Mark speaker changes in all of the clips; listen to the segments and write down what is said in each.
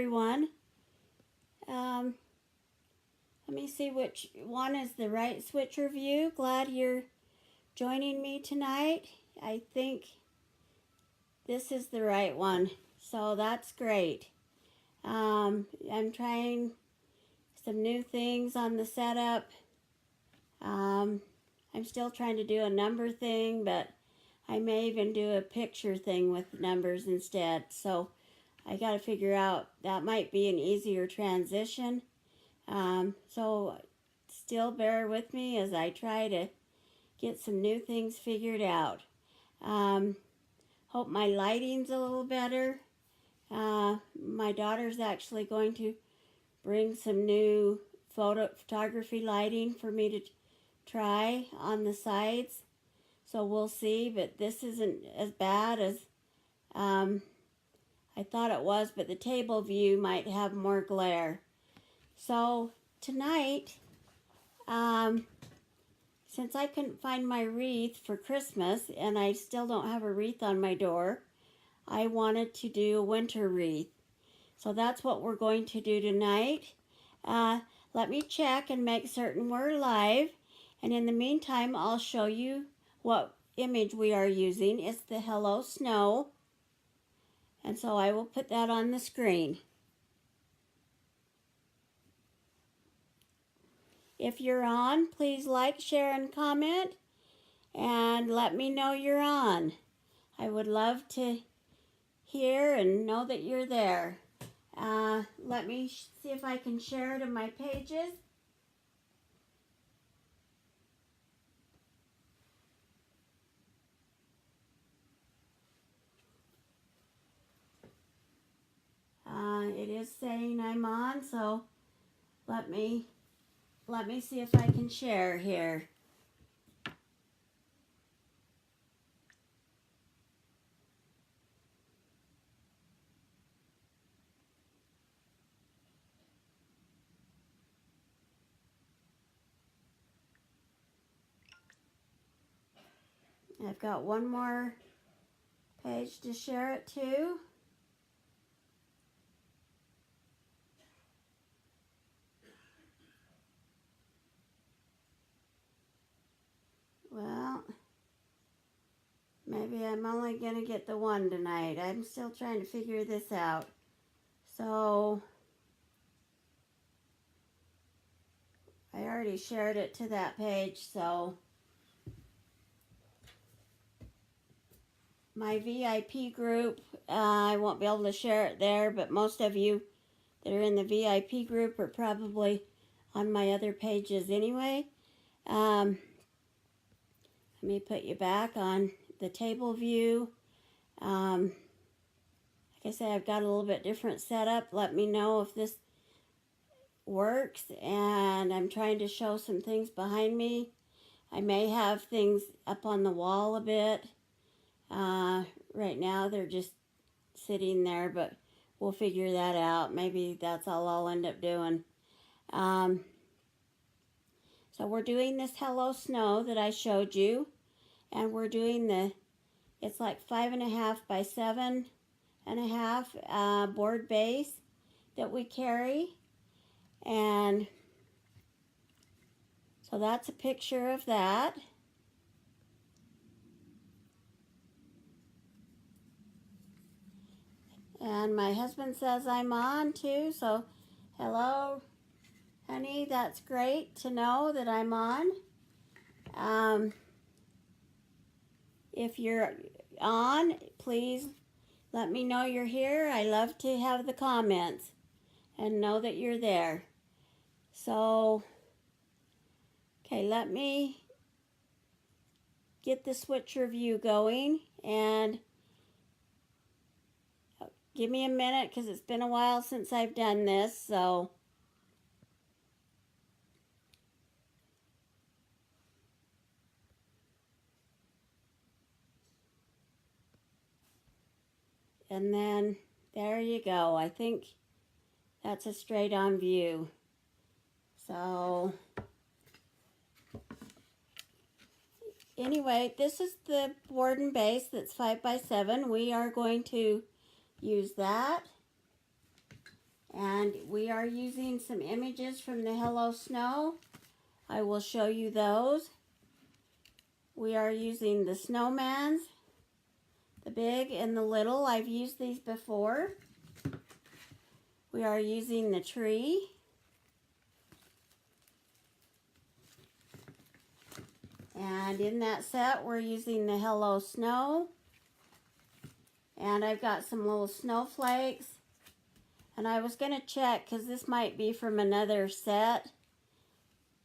Speaker 1: everyone. Let me see which one is the right switcher view. Glad you're joining me tonight. I think this is the right one, so that's great. I'm trying some new things on the setup. I'm still trying to do a number thing, but I may even do a picture thing with numbers instead. So I got to figure out, that might be an easier transition. So still bear with me as I try to get some new things figured out. Hope my lighting's a little better. My daughter's actually going to bring some new photography lighting for me to try on the sides. So we'll see, but this isn't as bad as I thought it was, but the table view might have more glare. So tonight, since I couldn't find my wreath for Christmas and I still don't have a wreath on my door, I wanted to do a winter wreath. So that's what we're going to do tonight. Let me check and make certain we're live. And in the meantime, I'll show you what image we are using. It's the Hello Snow. And so I will put that on the screen. If you're on, please like, share, and comment. And let me know you're on. I would love to hear and know that you're there. Let me see if I can share it in my pages. It is saying I'm on, so let me see if I can share here. I've got one more page to share it to. Well, maybe I'm only going to get the one tonight. I'm still trying to figure this out. So I already shared it to that page, so my VIP group, I won't be able to share it there, but most of you that are in the VIP group are probably on my other pages anyway. Let me put you back on the table view. Like I said, I've got a little bit different setup. Let me know if this works. And I'm trying to show some things behind me. I may have things up on the wall a bit. Right now they're just sitting there, but we'll figure that out. Maybe that's all I'll end up doing. So we're doing this Hello Snow that I showed you. And we're doing it's like 5.5 by 7.5 board base that we carry. And so that's a picture of that. And my husband says I'm on too, so hello, honey, that's great to know that I'm on. If you're on, please let me know you're here. I love to have the comments and know that you're there. So, okay, let me get the switcher view going and give me a minute because it's been a while since I've done this, so. And then there you go. I think that's a straight on view. So anyway, this is the board and base that's 5 by 7. We are going to use that. And we are using some images from the Hello Snow. I will show you those. We are using the snowmans, the big and the little. I've used these before. We are using the tree. And in that set, we're using the Hello Snow. And I've got some little snowflakes. And I was going to check because this might be from another set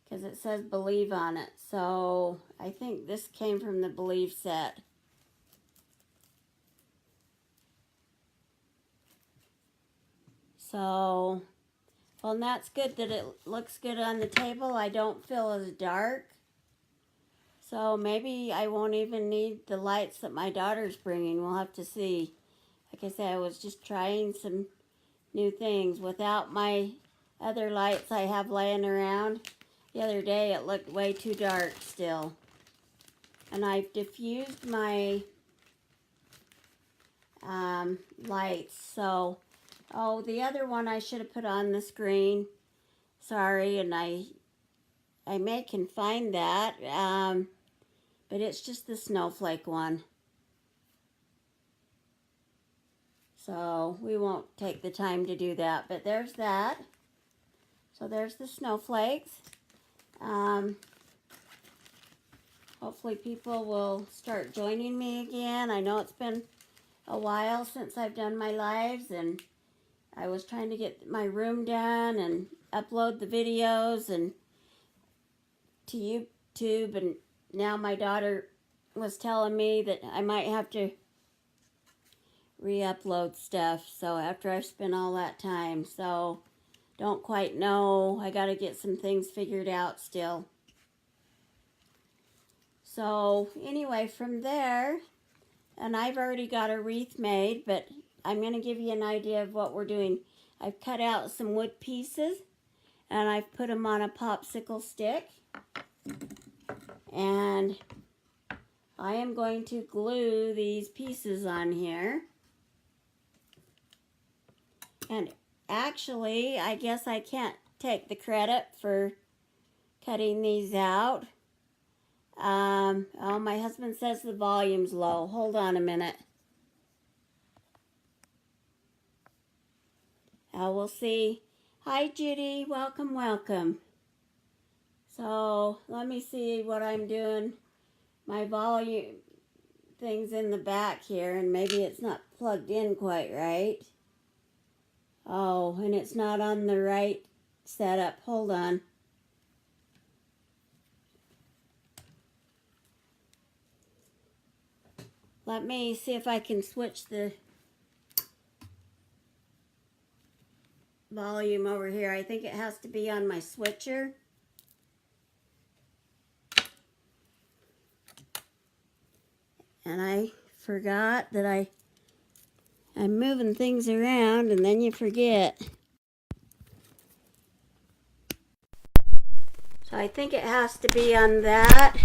Speaker 1: because it says Believe on it. So I think this came from the Believe set. So, well, and that's good that it looks good on the table. I don't feel as dark. So maybe I won't even need the lights that my daughter's bringing. We'll have to see. Like I said, I was just trying some new things without my other lights I have laying around. The other day it looked way too dark still. And I've diffused my lights. So, oh, the other one I should have put on the screen. Sorry, and I may can find that. But it's just the snowflake one. So we won't take the time to do that, but there's that. So there's the snowflakes. Hopefully people will start joining me again. I know it's been a while since I've done my lives, and I was trying to get my room done and upload the videos and to YouTube, and now my daughter was telling me that I might have to re-upload stuff, so after I've spent all that time, so don't quite know. I got to get some things figured out still. So anyway, from there, and I've already got a wreath made, but I'm going to give you an idea of what we're doing. I've cut out some wood pieces and I've put them on a popsicle stick, and I am going to glue these pieces on here. And actually, I guess I can't take the credit for cutting these out. Oh, my husband says the volume's low. Hold on a minute. We'll see. Hi, Judy. Welcome, welcome. So, let me see what I'm doing. My volume thing's in the back here, and maybe it's not plugged in quite right. Oh, and it's not on the right setup. Hold on. Let me see if I can switch the volume over here. I think it has to be on my switcher. And I forgot that I'm moving things around, and then you forget. So I think it has to be on that.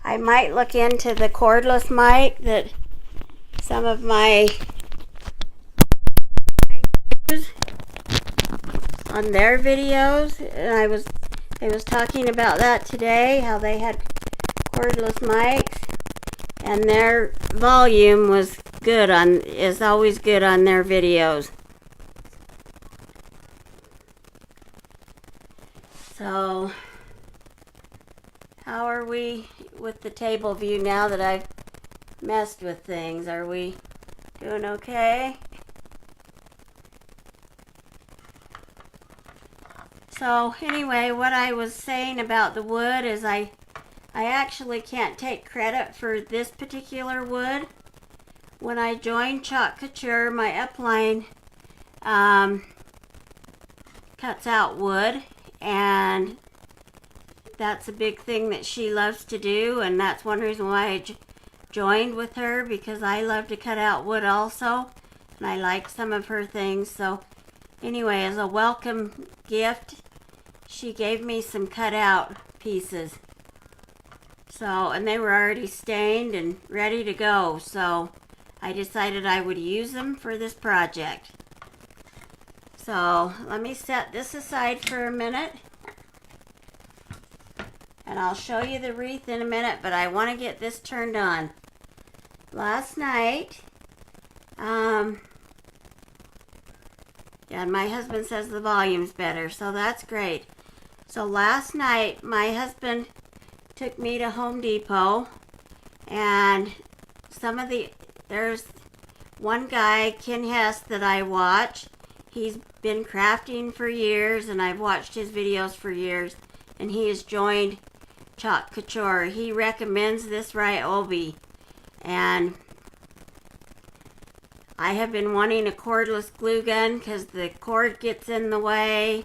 Speaker 1: I might look into the cordless mic that some of my use on their videos, and I was talking about that today, how they had cordless mics, and their volume was good is always good on their videos. So, how are we with the table view now that I've messed with things? Are we doing okay? So anyway, what I was saying about the wood is I actually can't take credit for this particular wood. When I joined Couture, my upline cuts out wood, and that's a big thing that she loves to do, and that's one reason why I joined with her, because I love to cut out wood also, and I like some of her things. So anyway, as a welcome gift, she gave me some cut out pieces. So, and they were already stained and ready to go. So I decided I would use them for this project. So let me set this aside for a minute. And I'll show you the wreath in a minute, but I want to get this turned on. Last night, yeah, and my husband says the volume's better, so that's great. So last night, my husband took me to Home Depot, and there's one guy, Ken Hess, that I watch. He's been crafting for years, and I've watched his videos for years, and he has joined Couture. He recommends this Ryobi, and I have been wanting a cordless glue gun because the cord gets in the way,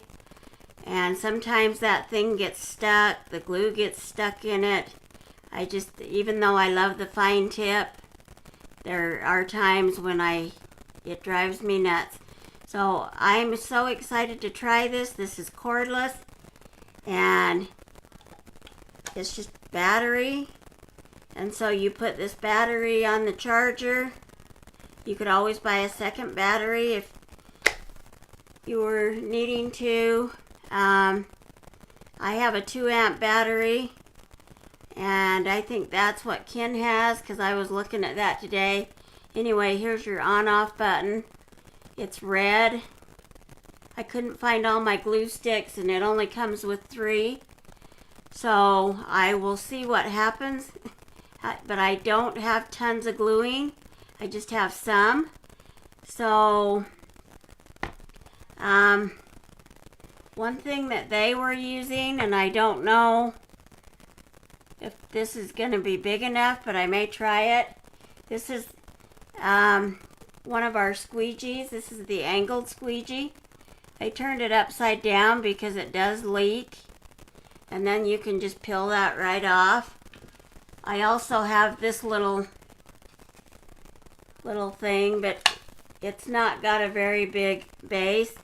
Speaker 1: and sometimes that thing gets stuck, the glue gets stuck in it. Even though I love the fine tip, there are times when it drives me nuts. So I'm so excited to try this. This is cordless, and it's just battery. And so you put this battery on the charger. You could always buy a second battery if you were needing to. I have a 2-amp battery, and I think that's what Ken has because I was looking at that today. Anyway, here's your on-off button. It's red. I couldn't find all my glue sticks, and it only comes with 3. So I will see what happens. But I don't have tons of gluing. I just have some. So one thing that they were using, and I don't know if this is going to be big enough, but I may try it. This is one of our squeegees. This is the angled squeegee. I turned it upside down because it does leak, and then you can just peel that right off. I also have this little thing, but it's not got a very big base.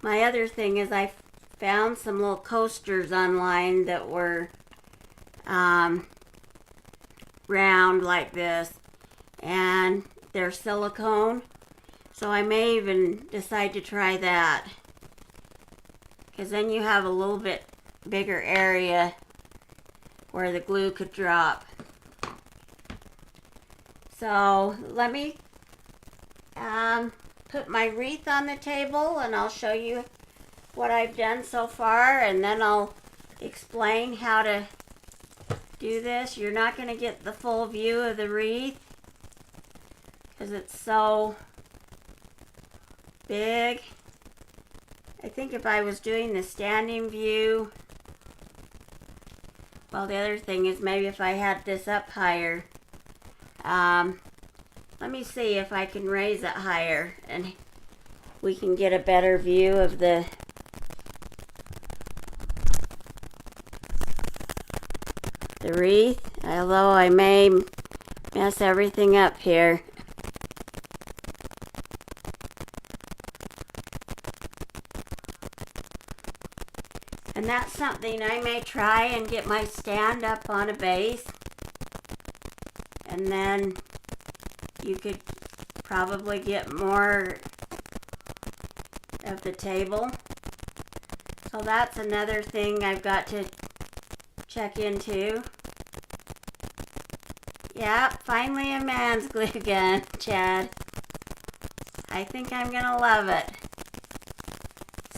Speaker 1: My other thing is I found some little coasters online that were round like this, and they're silicone, so I may even decide to try that, because then you have a little bit bigger area where the glue could drop. So let me put my wreath on the table, and I'll show you what I've done so far, and then I'll explain how to do this. You're not going to get the full view of the wreath because it's so big. I think if I was doing the standing view, well, the other thing is maybe if I had this up higher. Let me see if I can raise it higher and we can get a better view of the wreath, although I may mess everything up here. And that's something I may try and get my stand up on a base, and then you could probably get more of the table. So that's another thing I've got to check into. Yep, finally a man's glue gun, Chad. I think I'm gonna love it.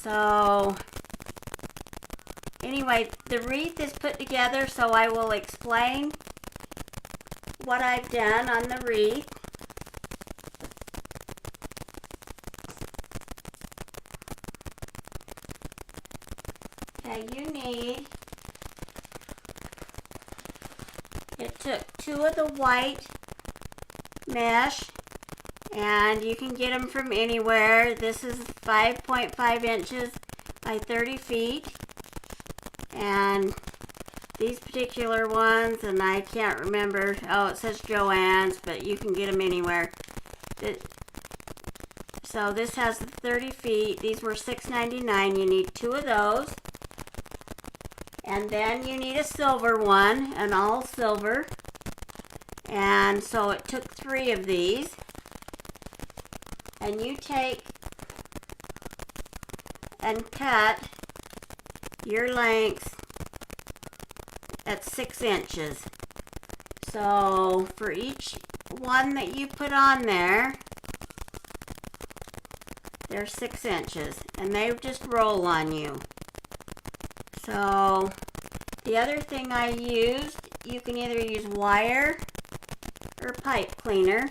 Speaker 1: So anyway, the wreath is put together, so I will explain what I've done on the wreath. Okay, it took 2 of the white mesh, and you can get them from anywhere. This is 5.5 inches by 30 feet. And these particular ones, and I can't remember, oh, it says Joann's, but you can get them anywhere. So this has 30 feet. These were $6.99. You need 2 of those. And then you need a silver one, an all silver. And so it took 3 of these. and you take and cut your length at 6 inches. So for each one that you put on there, they're 6 inches, and they just roll on you. So the other thing I used, you can either use wire or pipe cleaner.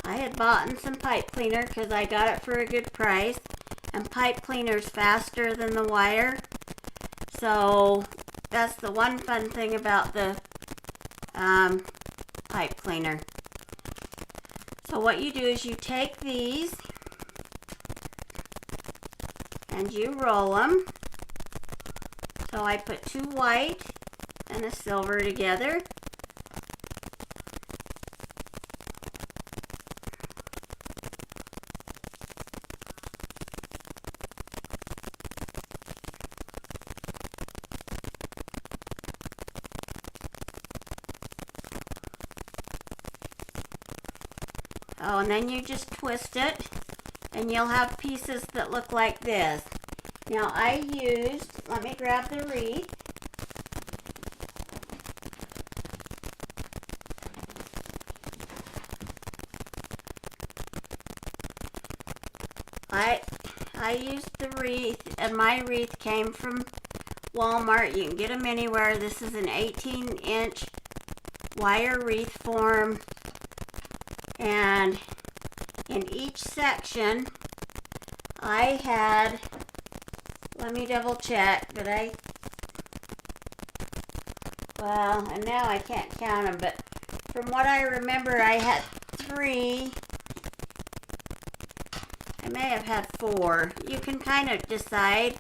Speaker 1: I had bought some pipe cleaner because I got it for a good price, and pipe cleaner's faster than the wire. So that's the one fun thing about the pipe cleaner. So what you do is you take these and you roll them. So I put 2 white and a silver together. Oh, and then you just twist it, and you'll have pieces that look like this. Now I used, let me grab the wreath. I used the wreath, and my wreath came from Walmart. You can get them anywhere. This is an 18-inch wire wreath form. And in each section, I had, let me double check, but well, and now I can't count them, but from what I remember, I had 3. I may have had 4. You can kind of decide,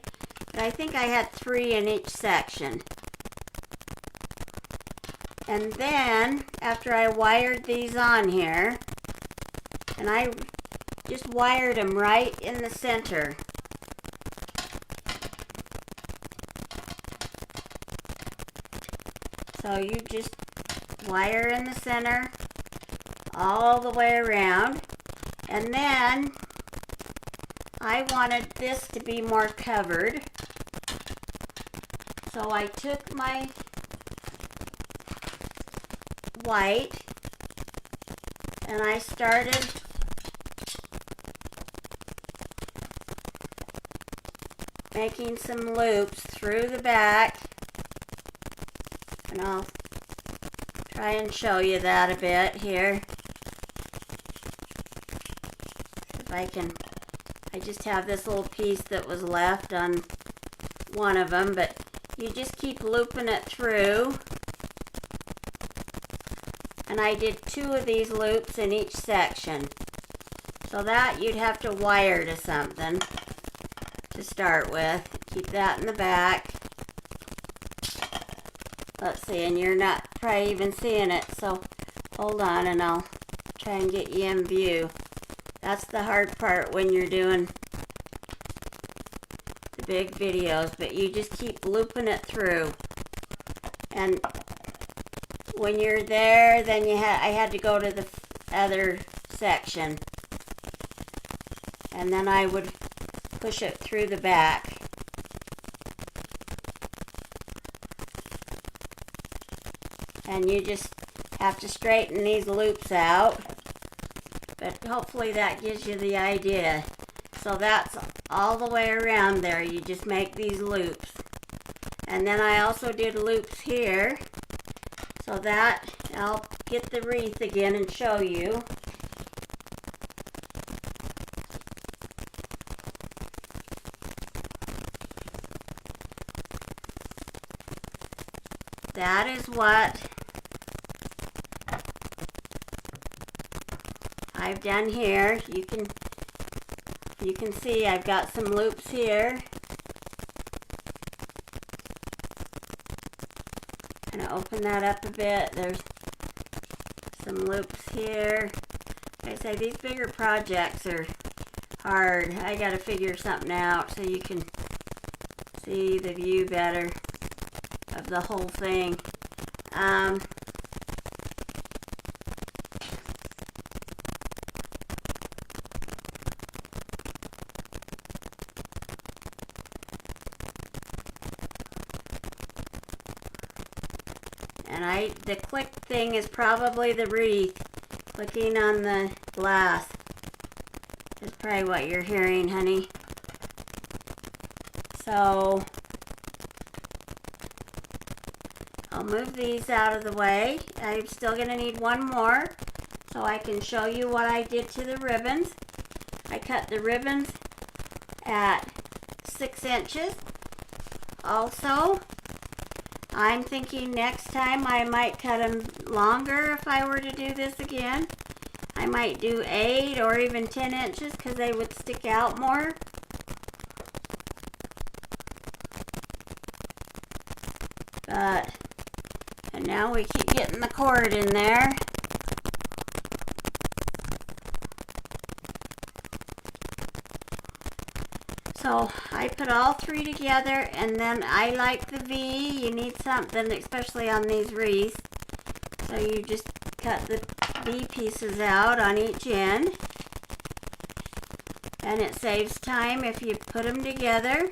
Speaker 1: but I think I had 3 in each section. And then, after I wired these on here, and I just wired them right in the center. So you just wire in the center all the way around. And then I wanted this to be more covered. So I took my white and I started making some loops through the back, and I'll try and show you that a bit here. If I can, I just have this little piece that was left on one of them, but you just keep looping it through. And I did 2 of these loops in each section. So that you'd have to wire to something to start with. Keep that in the back. Let's see, and you're not probably even seeing it, so hold on and I'll try and get you in view. That's the hard part when you're doing the big videos, but you just keep looping it through. And when you're there, then I had to go to the other section, and then I would push it through the back. And you just have to straighten these loops out, but hopefully that gives you the idea. So that's all the way around there. You just make these loops. And then I also did loops here, so that I'll get the wreath again and show you. That is what I've done here. You can see I've got some loops here. Kind of open that up a bit. There's some loops here. Like I say, these bigger projects are hard. I got to figure something out so you can see the view better of the whole thing. And the click thing is probably the wreath. Clicking on the glass is probably what you're hearing, honey. So I'll move these out of the way. I'm still going to need one more so I can show you what I did to the ribbons. I cut the ribbons at 6 inches. Also, I'm thinking next time I might cut them longer if I were to do this again. I might do 8 or even 10 inches because they would stick out more. And now we keep getting the cord in there. So I put all 3 together, and then I like the V. You need something, especially on these wreaths. So you just cut the V pieces out on each end. And it saves time if you put them together.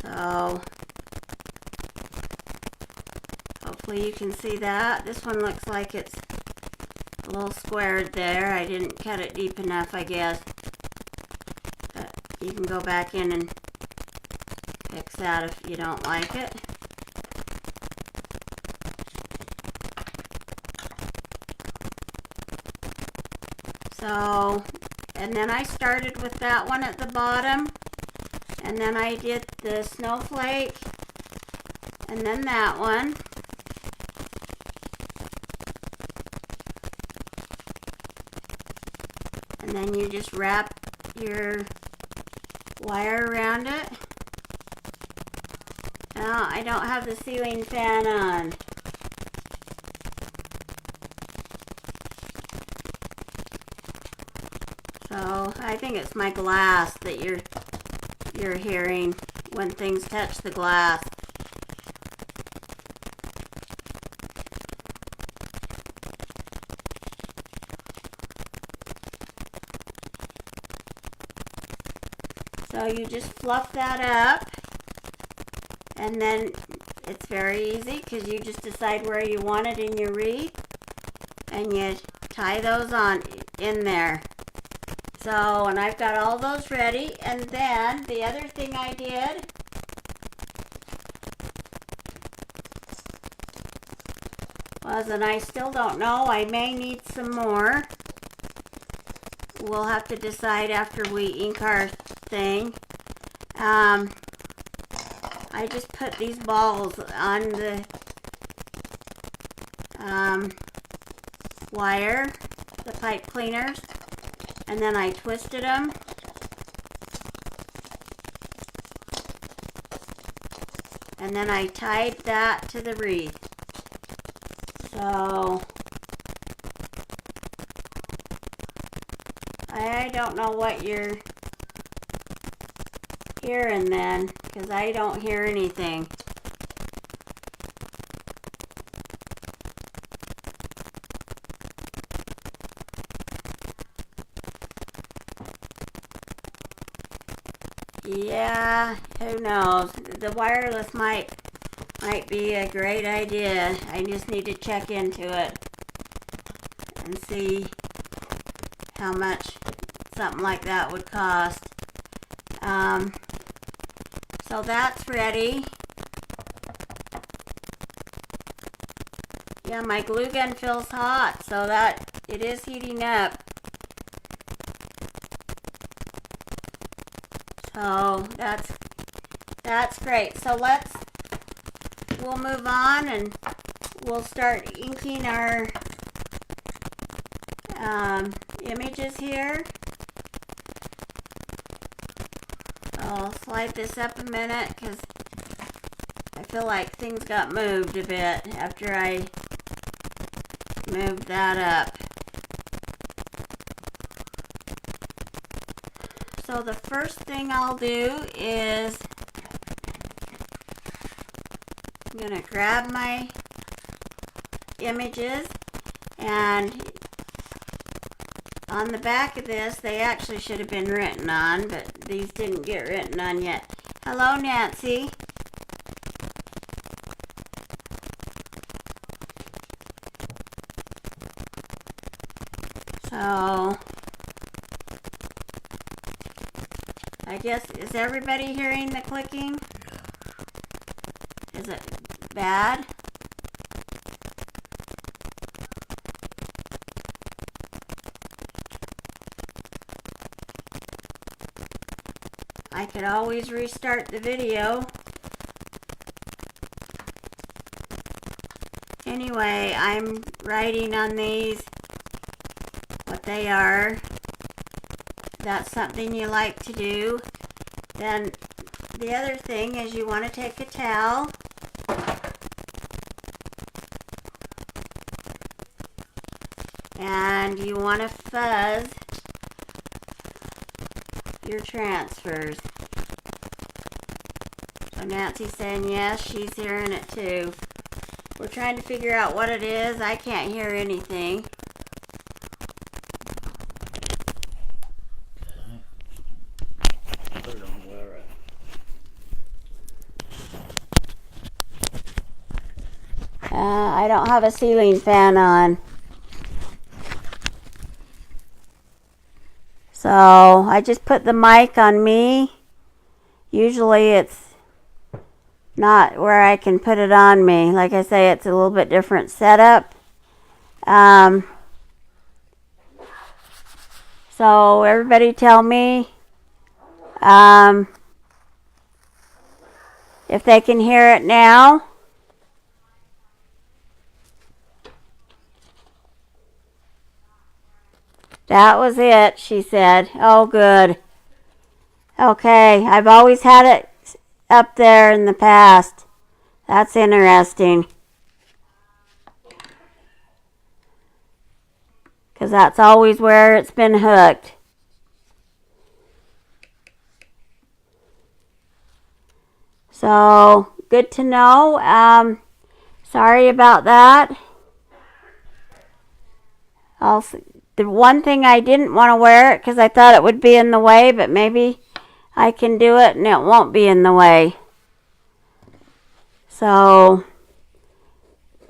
Speaker 1: So hopefully you can see that. This one looks like it's a little squared there. I didn't cut it deep enough, I guess. But you can go back in and fix that if you don't like it. So, and then I started with that one at the bottom. And then I did the snowflake, and then that one. And then you just wrap your wire around it. Now, I don't have the ceiling fan on. So, I think it's my glass that you're hearing when things touch the glass. So you just fluff that up, and then it's very easy because you just decide where you want it in your wreath, and you tie those on in there. So, and I've got all those ready, and then the other thing I did was, and I still don't know, I may need some more. We'll have to decide after we ink our thing. I just put these balls on the wire, the pipe cleaners. And then I twisted them. And then I tied that to the wreath. So I don't know what you're hearing then, because I don't hear anything. Yeah, who knows? The wireless might be a great idea. I just need to check into it and see how much something like that would cost. So that's ready. Yeah, my glue gun feels hot, so that it is heating up. So that's great. So we'll move on and we'll start inking our images here. I'll slide this up a minute because I feel like things got moved a bit after I moved that up. So the first thing I'll do is I'm going to grab my images and On the back of this, they actually should have been written on, but these didn't get written on yet. Hello, Nancy. So, I guess, is everybody hearing the clicking? Is it bad? I could always restart the video. Anyway, I'm writing on these what they are. If that's something you like to do. Then the other thing is you want to take a towel and you want to fuzz your transfers. So Nancy's saying yes, she's hearing it too. We're trying to figure out what it is. I can't hear anything.
Speaker 2: Put it on where
Speaker 1: I don't have a ceiling fan on. So I just put the mic on me. Usually it's not where I can put it on me. Like I say, it's a little bit different setup. So everybody tell me if they can hear it now. That was it, she said. Oh, good. Okay, I've always had it up there in the past. That's interesting. Because that's always where it's been hooked. So, good to know. Sorry about that. The one thing I didn't want to wear it because I thought it would be in the way, but maybe I can do it and it won't be in the way. So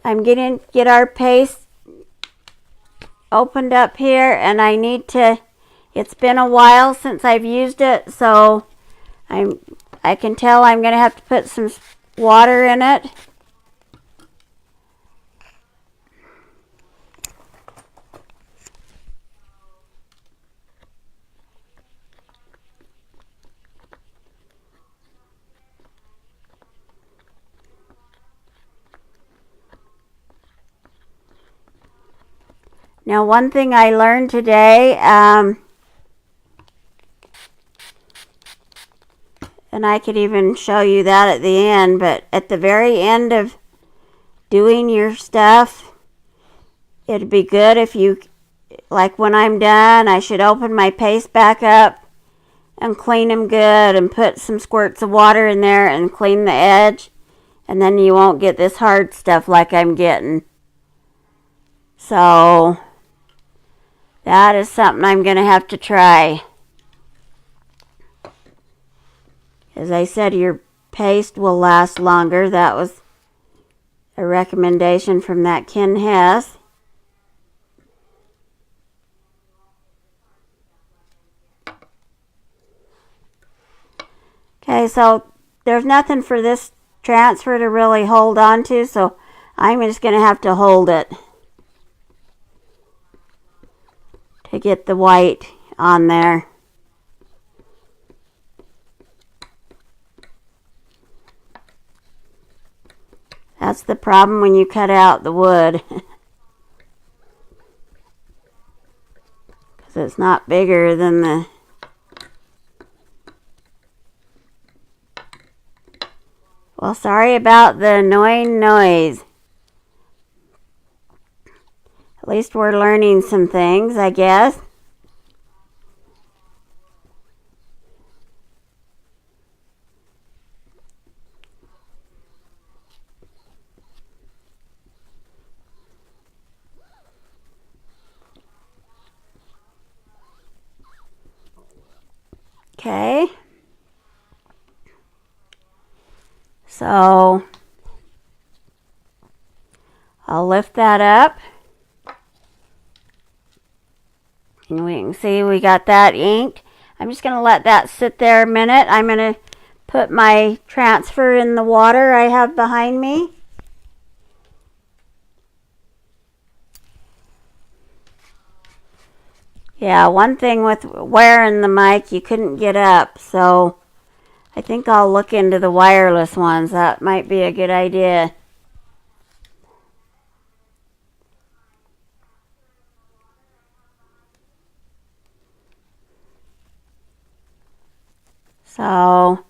Speaker 1: I'm getting get our paste opened up here, and I need to. It's been a while since I've used it, so I can tell I'm going to have to put some water in it. Now, one thing I learned today, and I could even show you that at the end, but at the very end of doing your stuff, it'd be good if you, like when I'm done, I should open my paste back up and clean them good and put some squirts of water in there and clean the edge, and then you won't get this hard stuff like I'm getting. So that is something I'm going to have to try. As I said, your paste will last longer. That was a recommendation from that Ken Hess. Okay, so there's nothing for this transfer to really hold on to, so I'm just going to have to hold it to get the white on there. That's the problem when you cut out the wood. Because it's not bigger than the... Well, sorry about the annoying noise. At least we're learning some things, I guess. Okay. So I'll lift that up. And we can see we got that inked. I'm just going to let that sit there a minute. I'm going to put my transfer in the water I have behind me. Yeah, one thing with wearing the mic, you couldn't get up, so I think I'll look into the wireless ones. That might be a good idea. So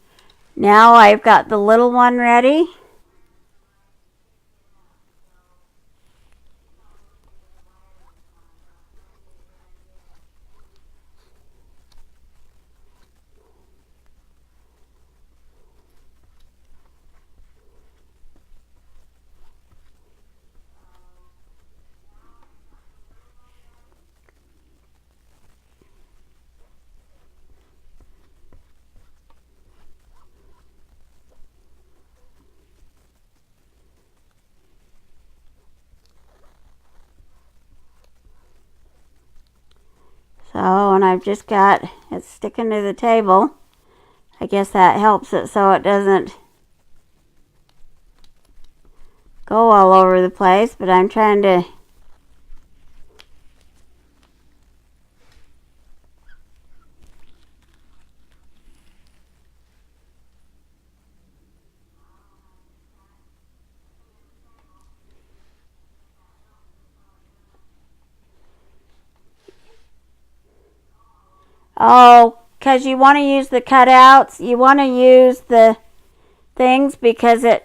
Speaker 1: now I've got the little one ready. So, and I've just got it sticking to the table. I guess that helps it so it doesn't go all over the place, but I'm trying to because you want to use the cutouts, you want to use the things because it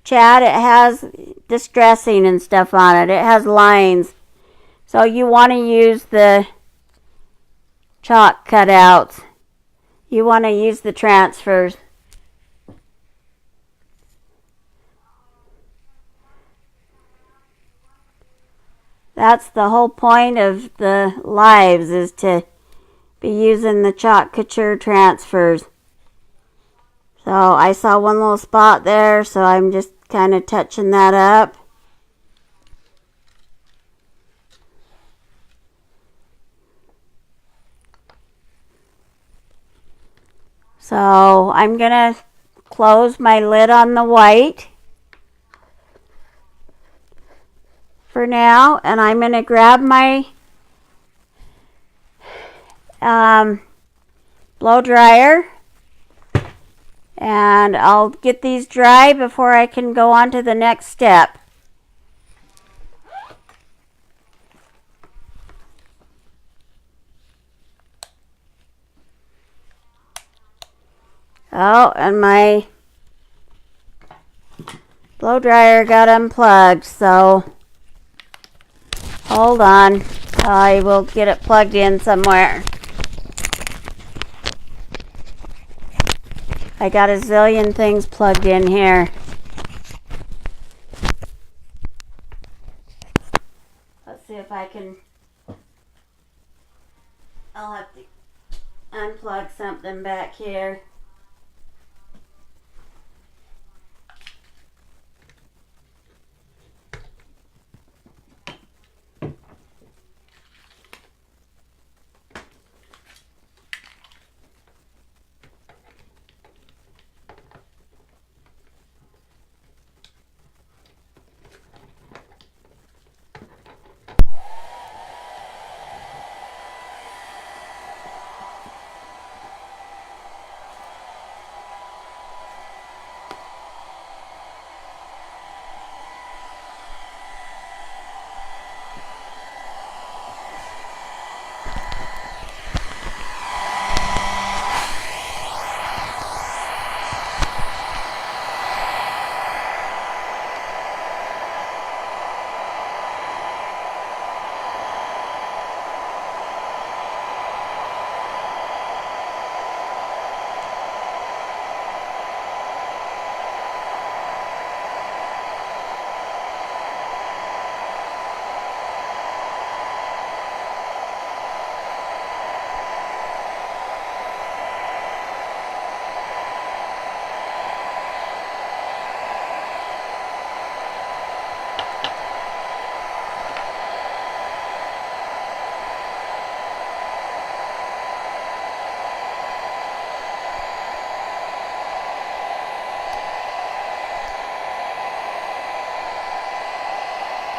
Speaker 1: has distressing and stuff on it. It has lines. So you want to use the chalk cutouts. You want to use the transfers. That's the whole point of the lives, is to be using the chalk couture transfers. So I saw one little spot there, so I'm just kind of touching that up. So I'm going to close my lid on the white for now, and I'm going to grab my blow dryer, and I'll get these dry before I can go on to the next step. Oh, and my blow dryer got unplugged, so hold on. I will get it plugged in somewhere. I got a zillion things plugged in here. Let's see if I can. I'll have to unplug something back here.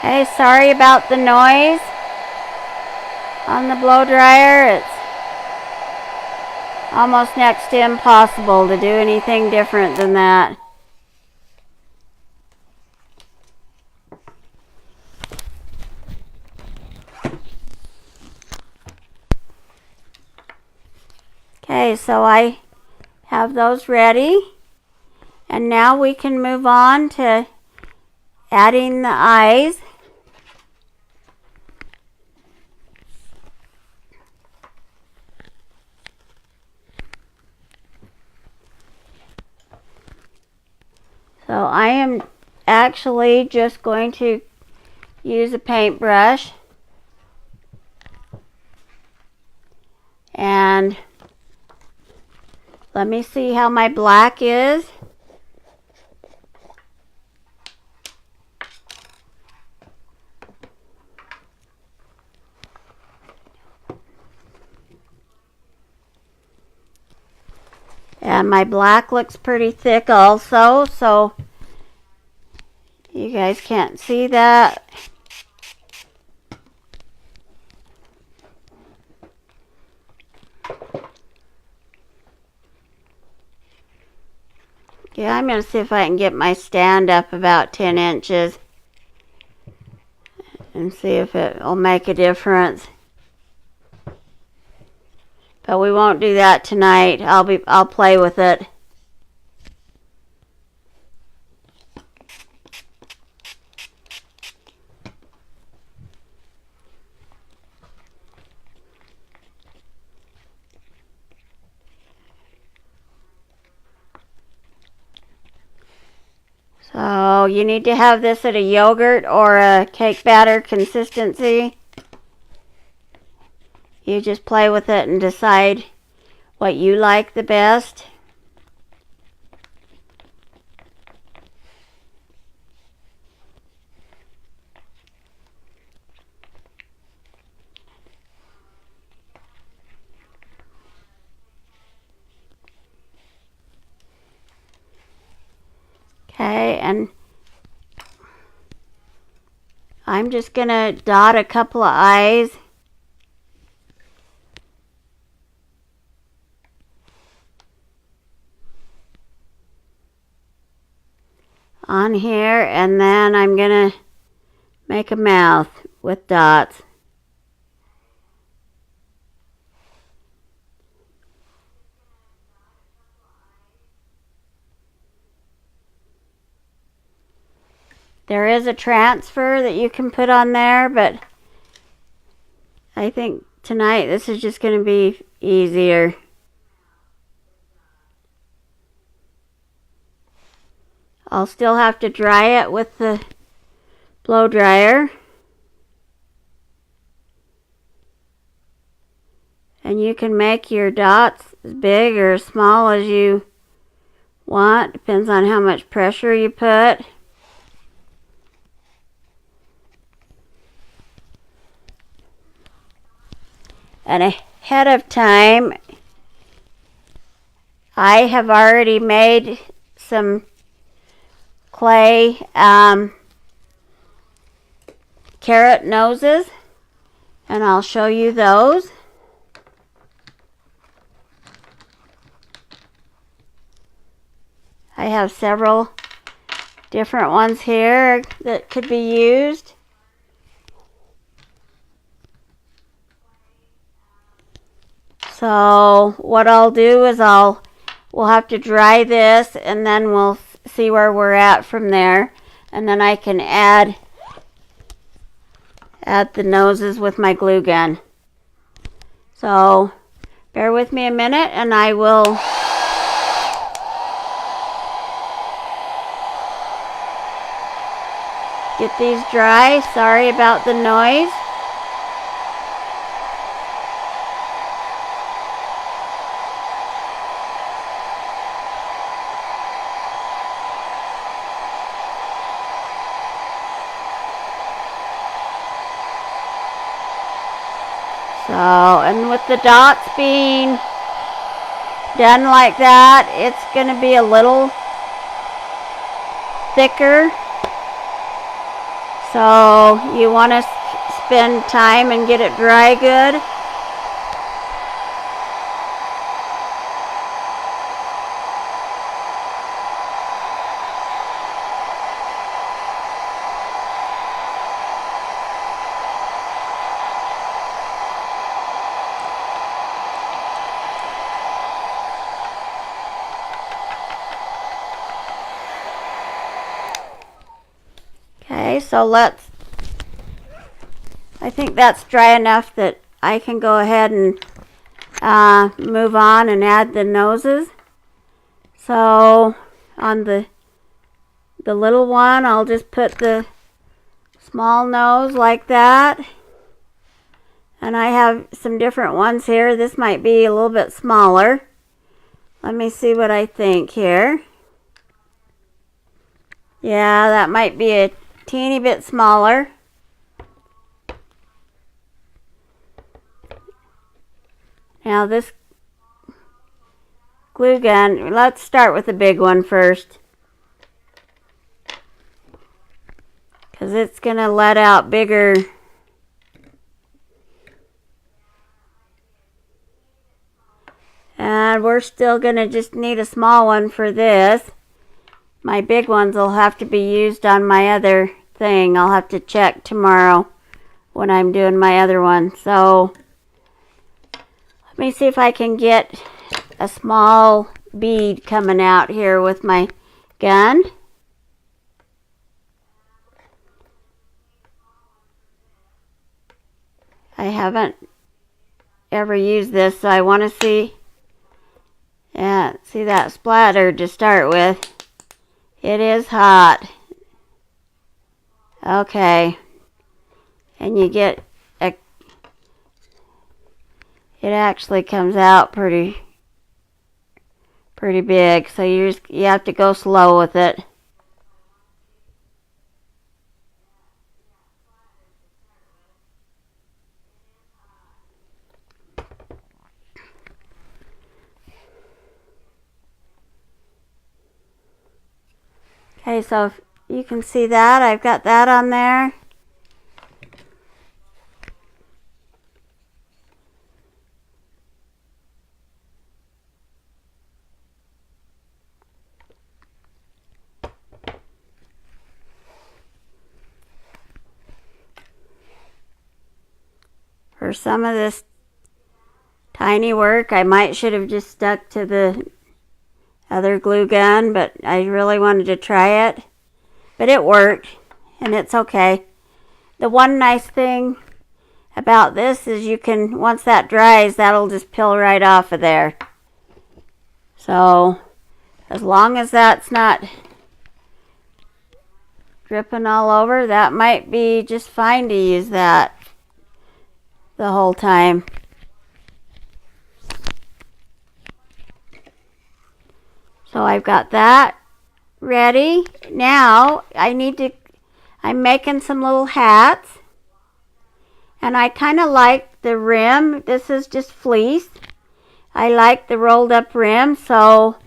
Speaker 1: Okay, sorry about the noise on the blow dryer. It's almost next to impossible to do anything different than that. Okay, so I have those ready, and now we can move on to adding the eyes. So I am actually just going to use a paintbrush and let me see how my black is. And my black looks pretty thick also, so you guys can't see that. Yeah, I'm going to see if I can get my stand up about 10 inches and see if it will make a difference. But we won't do that tonight. I'll play with it. So you need to have this at a yogurt or a cake batter consistency. You just play with it and decide what you like the best. Okay, and I'm just going to dot a couple of eyes. On here, and then I'm going to make a mouth with dots. There is a transfer that you can put on there, but I think tonight this is just going to be easier. I'll still have to dry it with the blow dryer. And you can make your dots as big or as small as you want. Depends on how much pressure you put. And ahead of time, I have already made some clay carrot noses, and I'll show you those. I have several different ones here that could be used. So what I'll do is we'll have to dry this, and then we'll see where we're at from there, and then I can add the noses with my glue gun. So bear with me a minute and I will get these dry. Sorry about the noise. So, and with the dots being done like that, it's going to be a little thicker. So you want to spend time and get it dry good. Okay, so I think that's dry enough that I can go ahead and move on and add the noses. So on the little one, I'll just put the small nose like that. And I have some different ones here. This might be a little bit smaller. Let me see what I think here. Yeah, that might be a teeny bit smaller. Now this glue gun, let's start with the big one first, because it's going to let out bigger. And we're still going to just need a small one for this. My big ones will have to be used on my other thing. I'll have to check tomorrow when I'm doing my other one. So let me see if I can get a small bead coming out here with my gun. I haven't ever used this, so I want to see. Yeah, see that splatter to start with. It is hot. Okay. And you get it actually comes out pretty big, so you have to go slow with it. Okay, so if you can see that, I've got that on there. For some of this tiny work, I should have just stuck to the other glue gun, but I really wanted to try it. But it worked, and it's okay. The one nice thing about this is you can, once that dries, that'll just peel right off of there. So as long as that's not dripping all over, that might be just fine to use that the whole time. So I've got that ready. Now I'm making some little hats, and I kind of like the rim. This is just fleece. I like the rolled up rim, so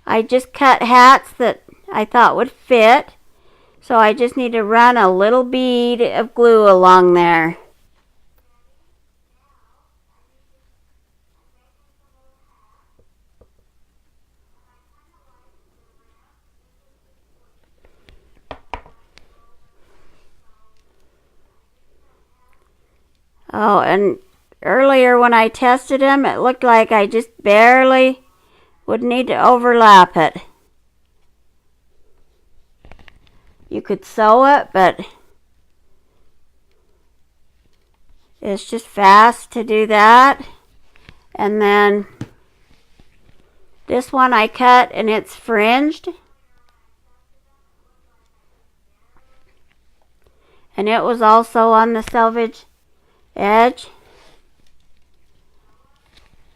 Speaker 1: I just cut hats that I thought would fit. So I just need to run a little bead of glue along there. Oh, and earlier when I tested them, it looked like I just barely would need to overlap it. You could sew it, but it's just fast to do that. And then this one I cut and it's fringed. And it was also on the selvage edge.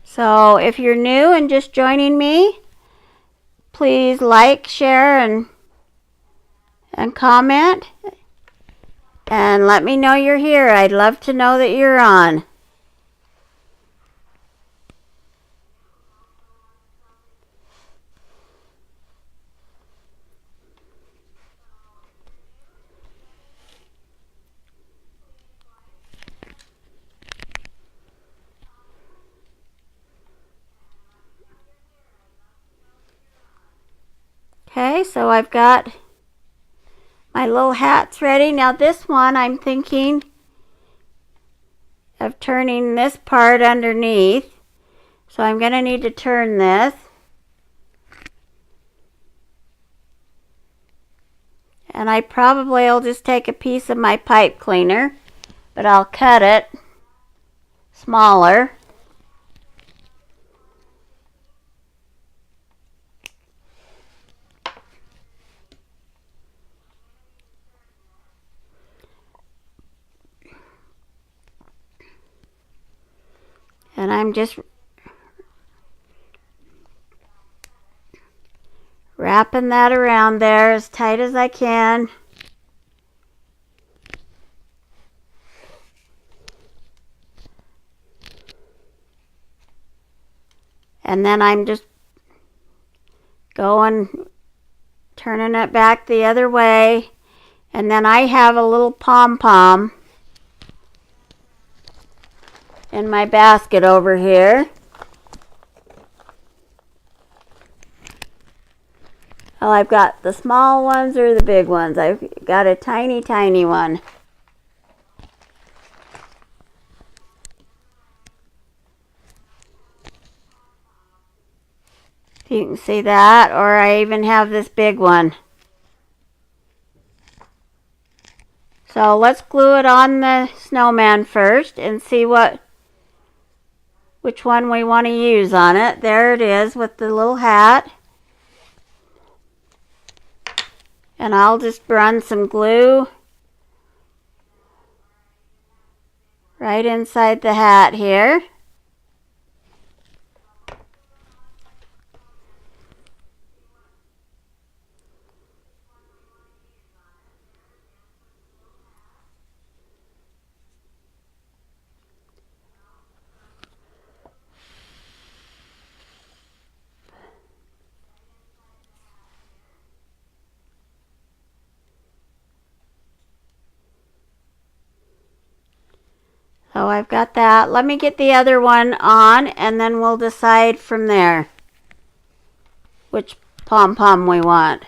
Speaker 1: So if you're new and just joining me, please like, share, and comment. And let me know you're here. I'd love to know that you're on. Okay, so I've got my little hats ready. Now this one I'm thinking of turning this part underneath. So I'm going to need to turn this. And I probably will just take a piece of my pipe cleaner, but I'll cut it smaller. And I'm just wrapping that around there as tight as I can. And then I'm just turning it back the other way. And then I have a little pom-pom in my basket over here. Oh, I've got the small ones or the big ones. I've got a tiny, tiny one. If you can see that, or I even have this big one. So let's glue it on the snowman first and see which one we want to use on it. There it is with the little hat. And I'll just run some glue right inside the hat here. So I've got that. Let me get the other one on and then we'll decide from there which pom-pom we want.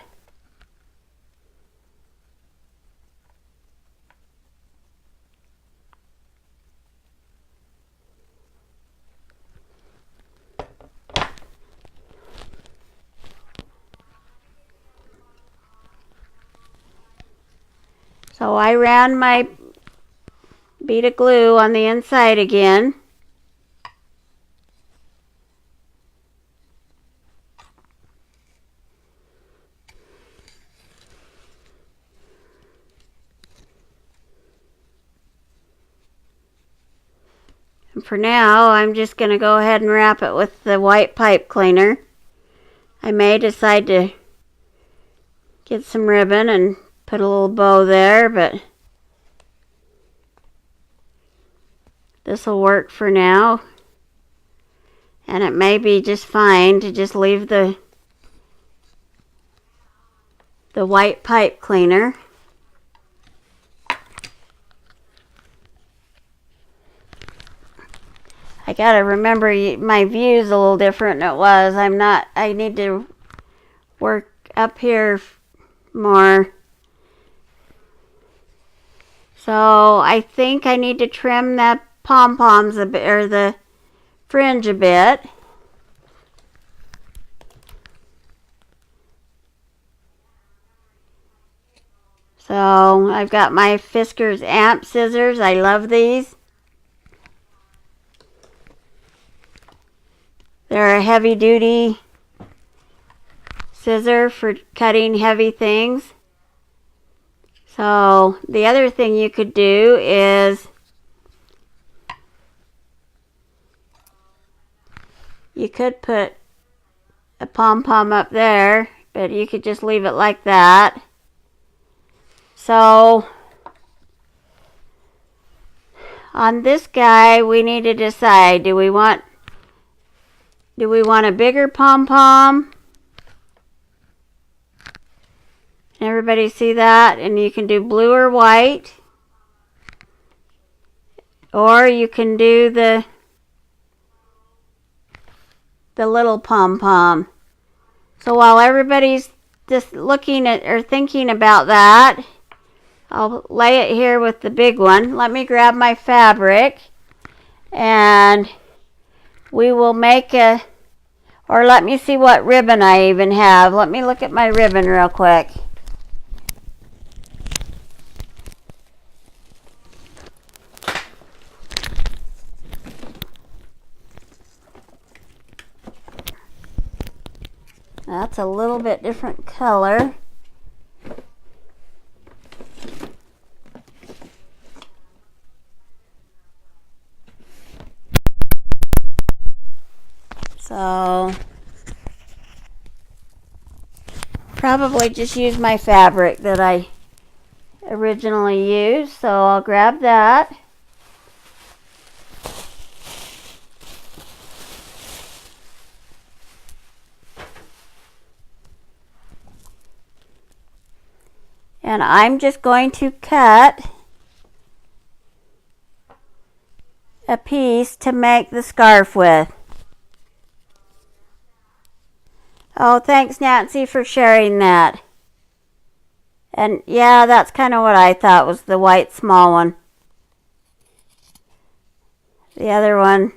Speaker 1: So I ran my bead of glue on the inside again. And for now, I'm just going to go ahead and wrap it with the white pipe cleaner. I may decide to get some ribbon and put a little bow there, but this will work for now. And it may be just fine to just leave the white pipe cleaner. I gotta remember my view's a little different than it was. I need to work up here more. So I think I need to trim the pom-poms a bit, or the fringe a bit. So I've got my Fiskars amp scissors. I love these. They're a heavy duty scissor for cutting heavy things. So the other thing you could do is you could put a pom-pom up there, but you could just leave it like that. So on this guy, we need to decide, do we want a bigger pom-pom? Everybody see that? And you can do blue or white, or you can do the little pom-pom. So while everybody's just looking at or thinking about that, I'll lay it here with the big one. Let me grab my fabric and we will make a, or let me see what ribbon I even have. Let me look at my ribbon real quick. That's a little bit different color. So probably just use my fabric that I originally used. So I'll grab that. And I'm just going to cut a piece to make the scarf with. Oh, thanks Nancy for sharing that. And yeah, that's kind of what I thought was the white small one. The other one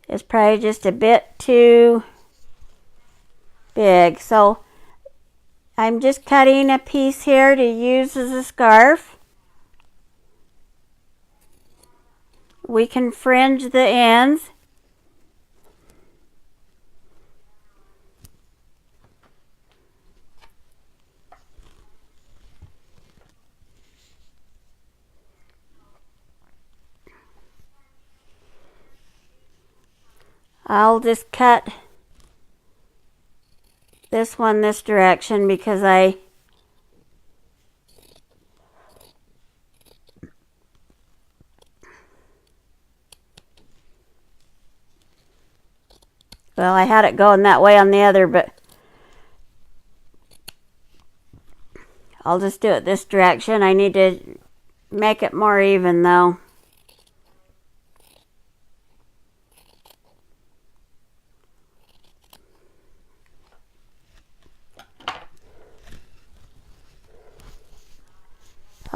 Speaker 1: is probably just a bit too big. So I'm just cutting a piece here to use as a scarf. We can fringe the ends. I'll just cut this one this direction because well, I had it going that way on the other, but I'll just do it this direction. I need to make it more even though.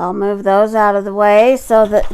Speaker 1: I'll move those out of the way so that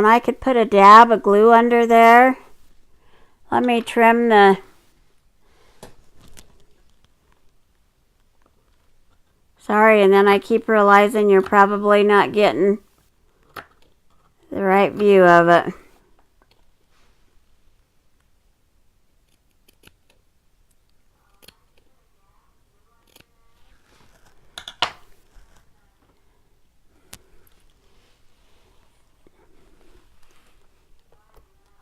Speaker 1: and I could put a dab of glue under there. Let me trim the sorry, and then I keep realizing you're probably not getting the right view of it.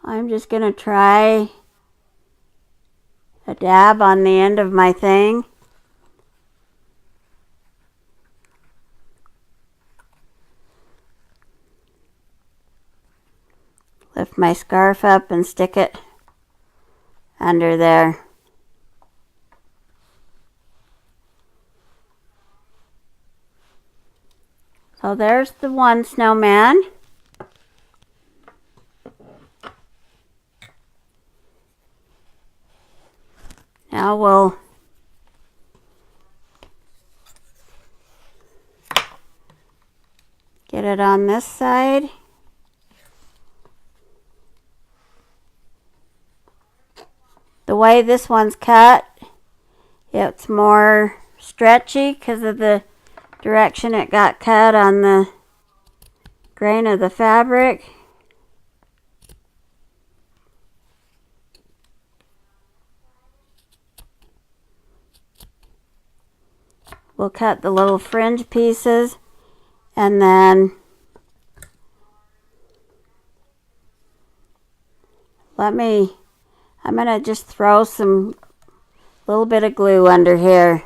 Speaker 1: I'm just going to try a dab on the end of my thing. Lift my scarf up and stick it under there. So there's the one snowman. Now we'll get it on this side. The way this one's cut, it's more stretchy because of the direction it got cut on the grain of the fabric. We'll cut the little fringe pieces and then I'm going to just throw some little bit of glue under here.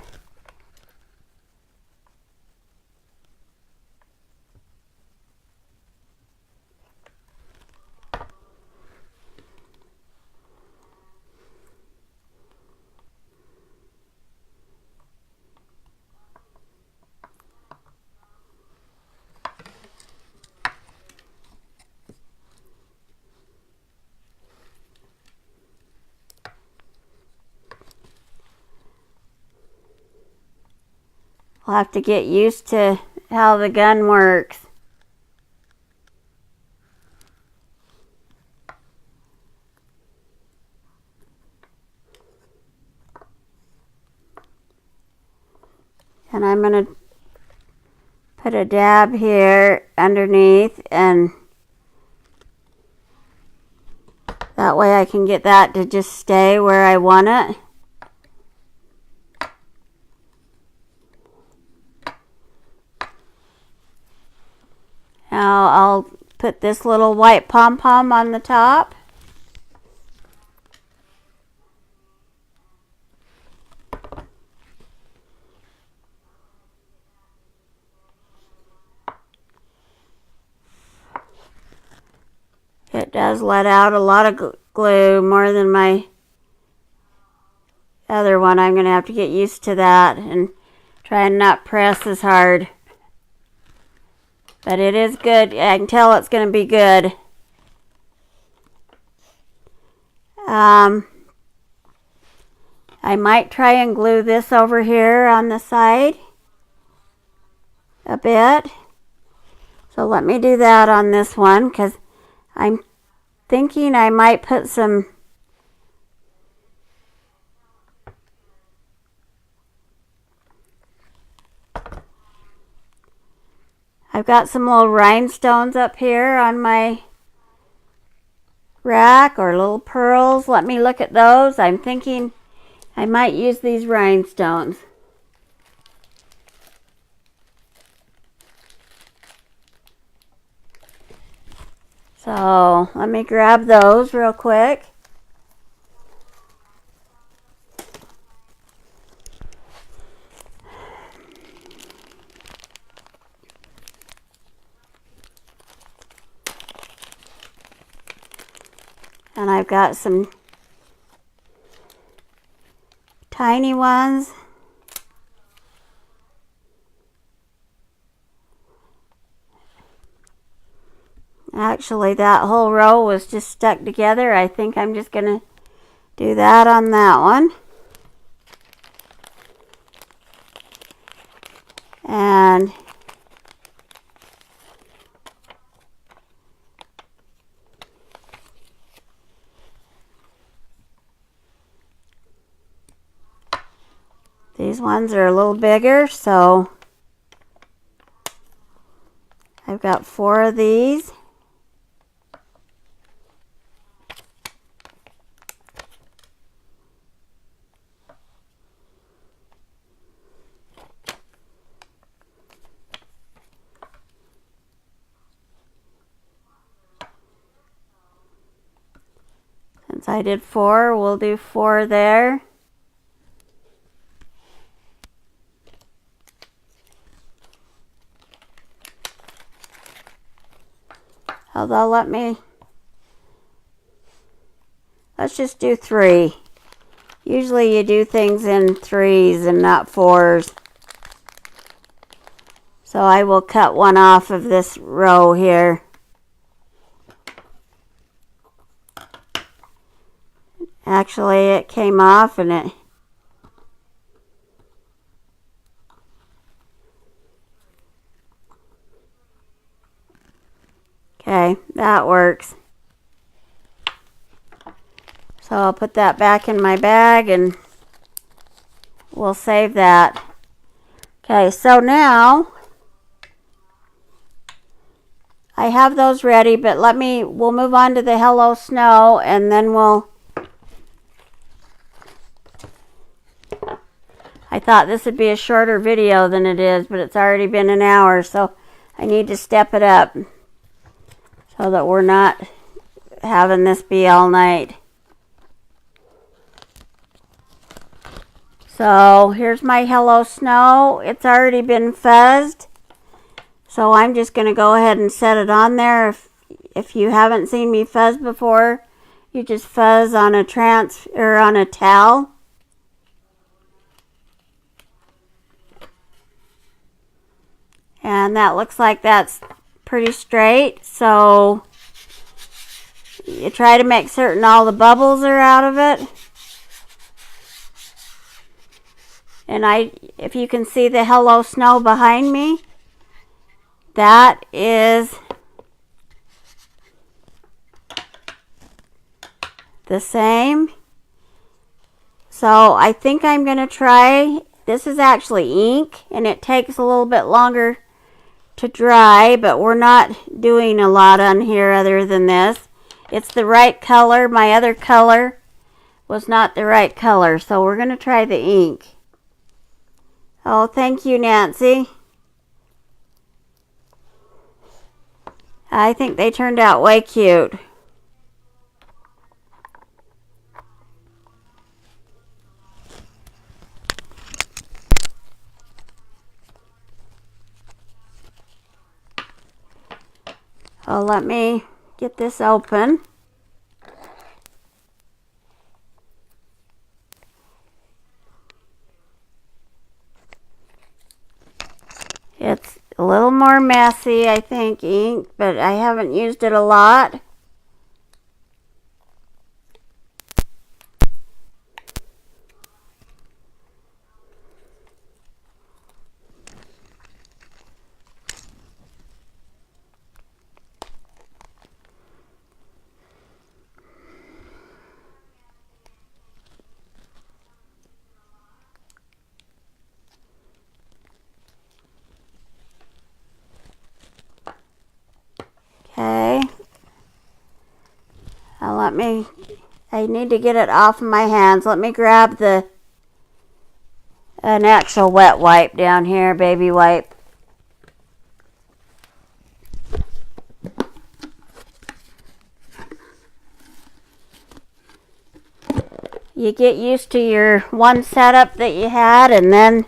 Speaker 1: I'll have to get used to how the gun works. And I'm going to put a dab here underneath, and that way I can get that to just stay where I want it. Now I'll put this little white pom-pom on the top. It does let out a lot of glue, more than my other one. I'm going to have to get used to that and try and not press as hard. But it is good. I can tell it's going to be good. I might try and glue this over here on the side a bit. So let me do that on this one, because I'm thinking I might put some I've got some little rhinestones up here on my rack, or little pearls. Let me look at those. I'm thinking I might use these rhinestones. So let me grab those real quick. And I've got some tiny ones. Actually, that whole row was just stuck together. I think I'm just going to do that on that one. And these ones are a little bigger, so I've got 4 of these. Since I did 4, we'll do 4 there. Although let's just do 3. Usually you do things in 3s and not 4s. So I will cut one off of this row here. Actually, it came off and it okay, that works. So I'll put that back in my bag and we'll save that. Okay, so now I have those ready, but we'll move on to the Hello Snow, and then I thought this would be a shorter video than it is, but it's already been an hour, so I need to step it up so that we're not having this be all night. So here's my Hello Snow. It's already been fuzzed, so I'm just going to go ahead and set it on there. If you haven't seen me fuzz before, you just fuzz on a on a towel. And that looks like that's pretty straight. So you try to make certain all the bubbles are out of it. And if you can see the Hello Snow behind me, that is the same. So I think I'm going to try, this is actually ink and it takes a little bit longer to dry, but we're not doing a lot on here other than this. It's the right color. My other color was not the right color, so we're going to try the ink. Oh, thank you, Nancy. I think they turned out way cute. Oh, let me get this open. It's a little more messy, I think, ink, but I haven't used it a lot. Okay. Now I need to get it off of my hands. Let me grab an actual wet wipe down here, baby wipe. You get used to your one setup that you had, and then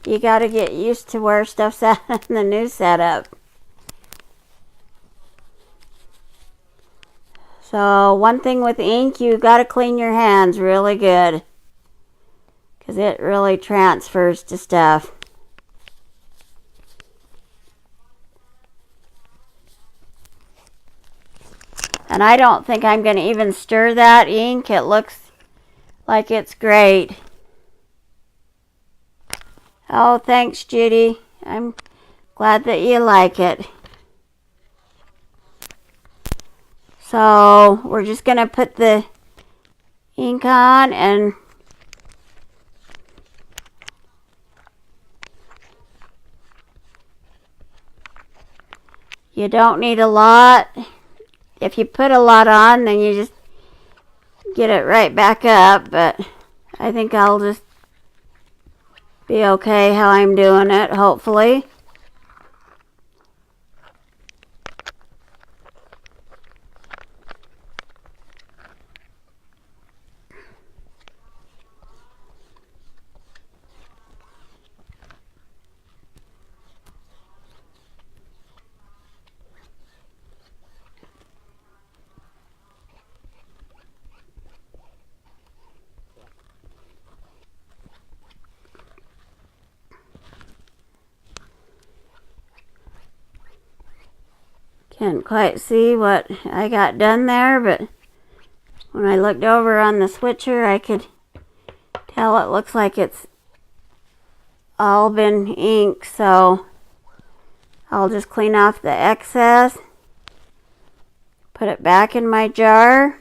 Speaker 1: you got to get used to where stuff's at in the new setup. So one thing with ink, you got to clean your hands really good, because it really transfers to stuff. And I don't think I'm going to even stir that ink. It looks like it's great. Oh, thanks, Judy. I'm glad that you like it. So we're just going to put the ink on, and you don't need a lot. If you put a lot on, then you just get it right back up, but I think I'll just be okay how I'm doing it, hopefully. Can't quite see what I got done there, but when I looked over on the switcher, I could tell it looks like it's all been ink, so I'll just clean off the excess, put it back in my jar,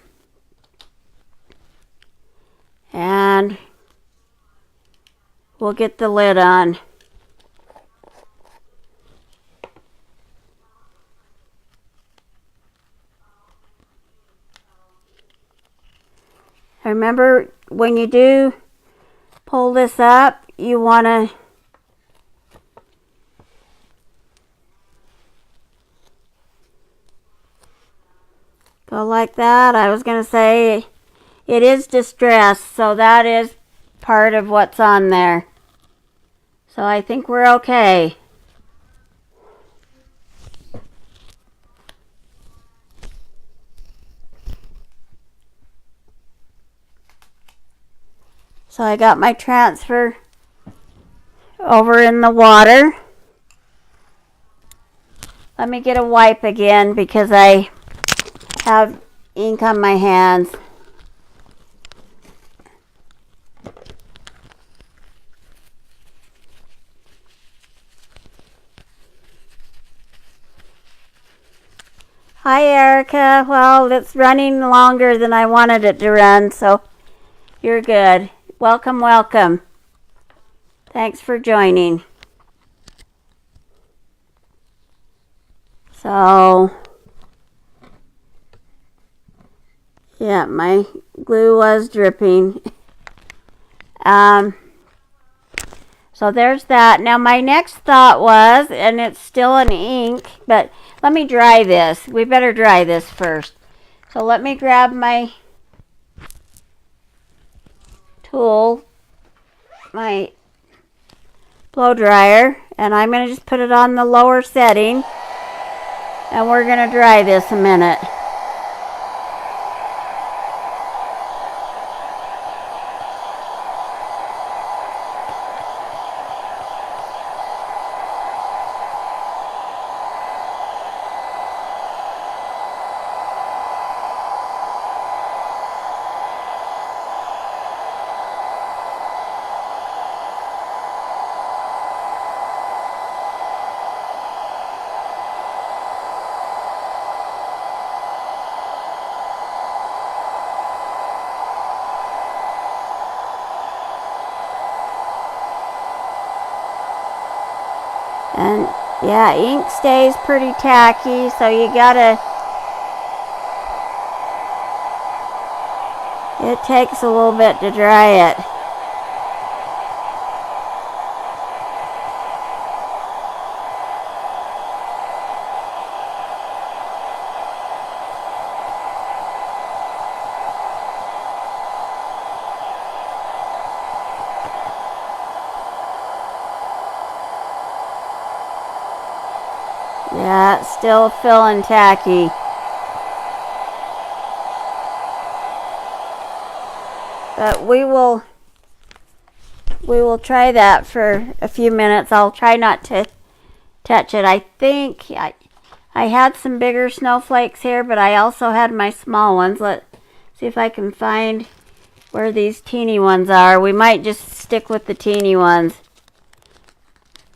Speaker 1: and we'll get the lid on. Remember, when you do pull this up, you want to go like that. I was going to say it is distressed, so that is part of what's on there. So I think we're okay. So I got my transfer over in the water. Let me get a wipe again because I have ink on my hands. Hi, Erica. Well, it's running longer than I wanted it to run, so you're good. Welcome, welcome. Thanks for joining. So, yeah, my glue was dripping. So there's that. Now my next thought was, and it's still an ink, but let me dry this. We better dry this first. So let me grab my tool, my blow dryer, and I'm going to just put it on the lower setting, and we're going to dry this a minute. And yeah, ink stays pretty tacky, so you gotta, it takes a little bit to dry it. Yeah, it's still feeling tacky. But we will try that for a few minutes. I'll try not to touch it. I think I had some bigger snowflakes here, but I also had my small ones. Let's see if I can find where these teeny ones are. We might just stick with the teeny ones.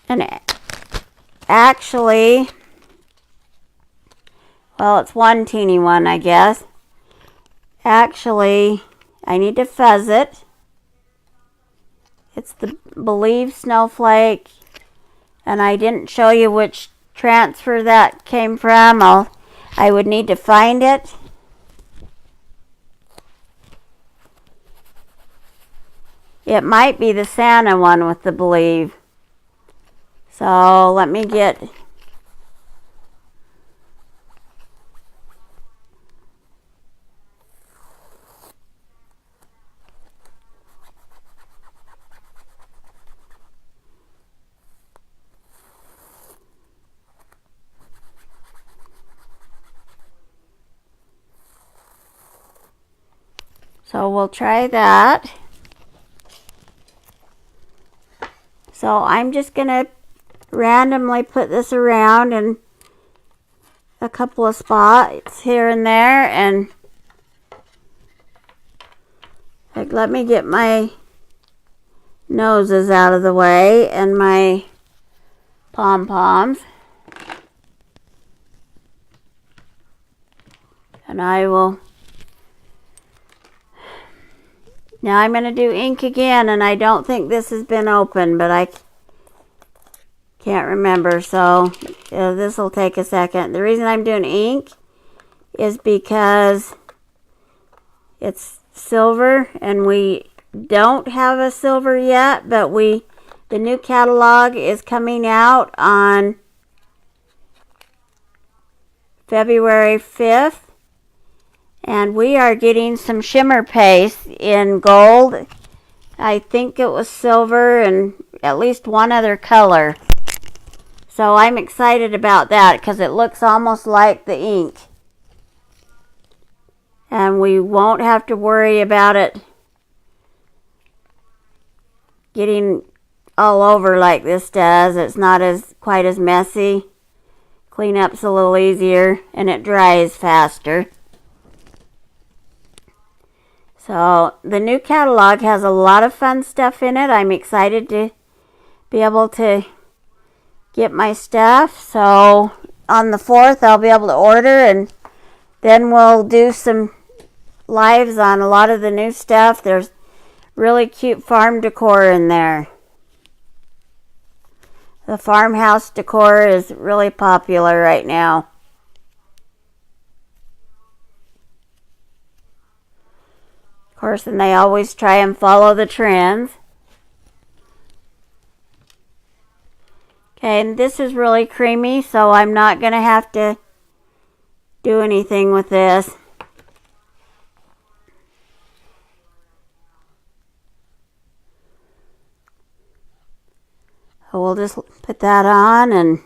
Speaker 1: And actually, well, it's one teeny one, I guess. Actually, I need to fuzz it. It's the Believe snowflake, and I didn't show you which transfer that came from. I would need to find it. It might be the Santa one with the Believe. So let me get... So we'll try that. So I'm just going to randomly put this around in a couple of spots here and there, and like, let me get my noses out of the way and my pom-poms, and I will... Now I'm going to do ink again, and I don't think this has been open, but I can't remember, so this will take a second. The reason I'm doing ink is because it's silver, and we don't have a silver yet, but the new catalog is coming out on February 5th. And we are getting some shimmer paste in gold. I think it was silver and at least one other color. So I'm excited about that because it looks almost like the ink. And we won't have to worry about it getting all over like this does. It's not quite as messy. Cleanup's a little easier and it dries faster. So the new catalog has a lot of fun stuff in it. I'm excited to be able to get my stuff. So on the 4th, I'll be able to order and then we'll do some lives on a lot of the new stuff. There's really cute farm decor in there. The farmhouse decor is really popular right now. Of course, and they always try and follow the trends. Okay, and this is really creamy, so I'm not going to have to do anything with this. So we'll just put that on and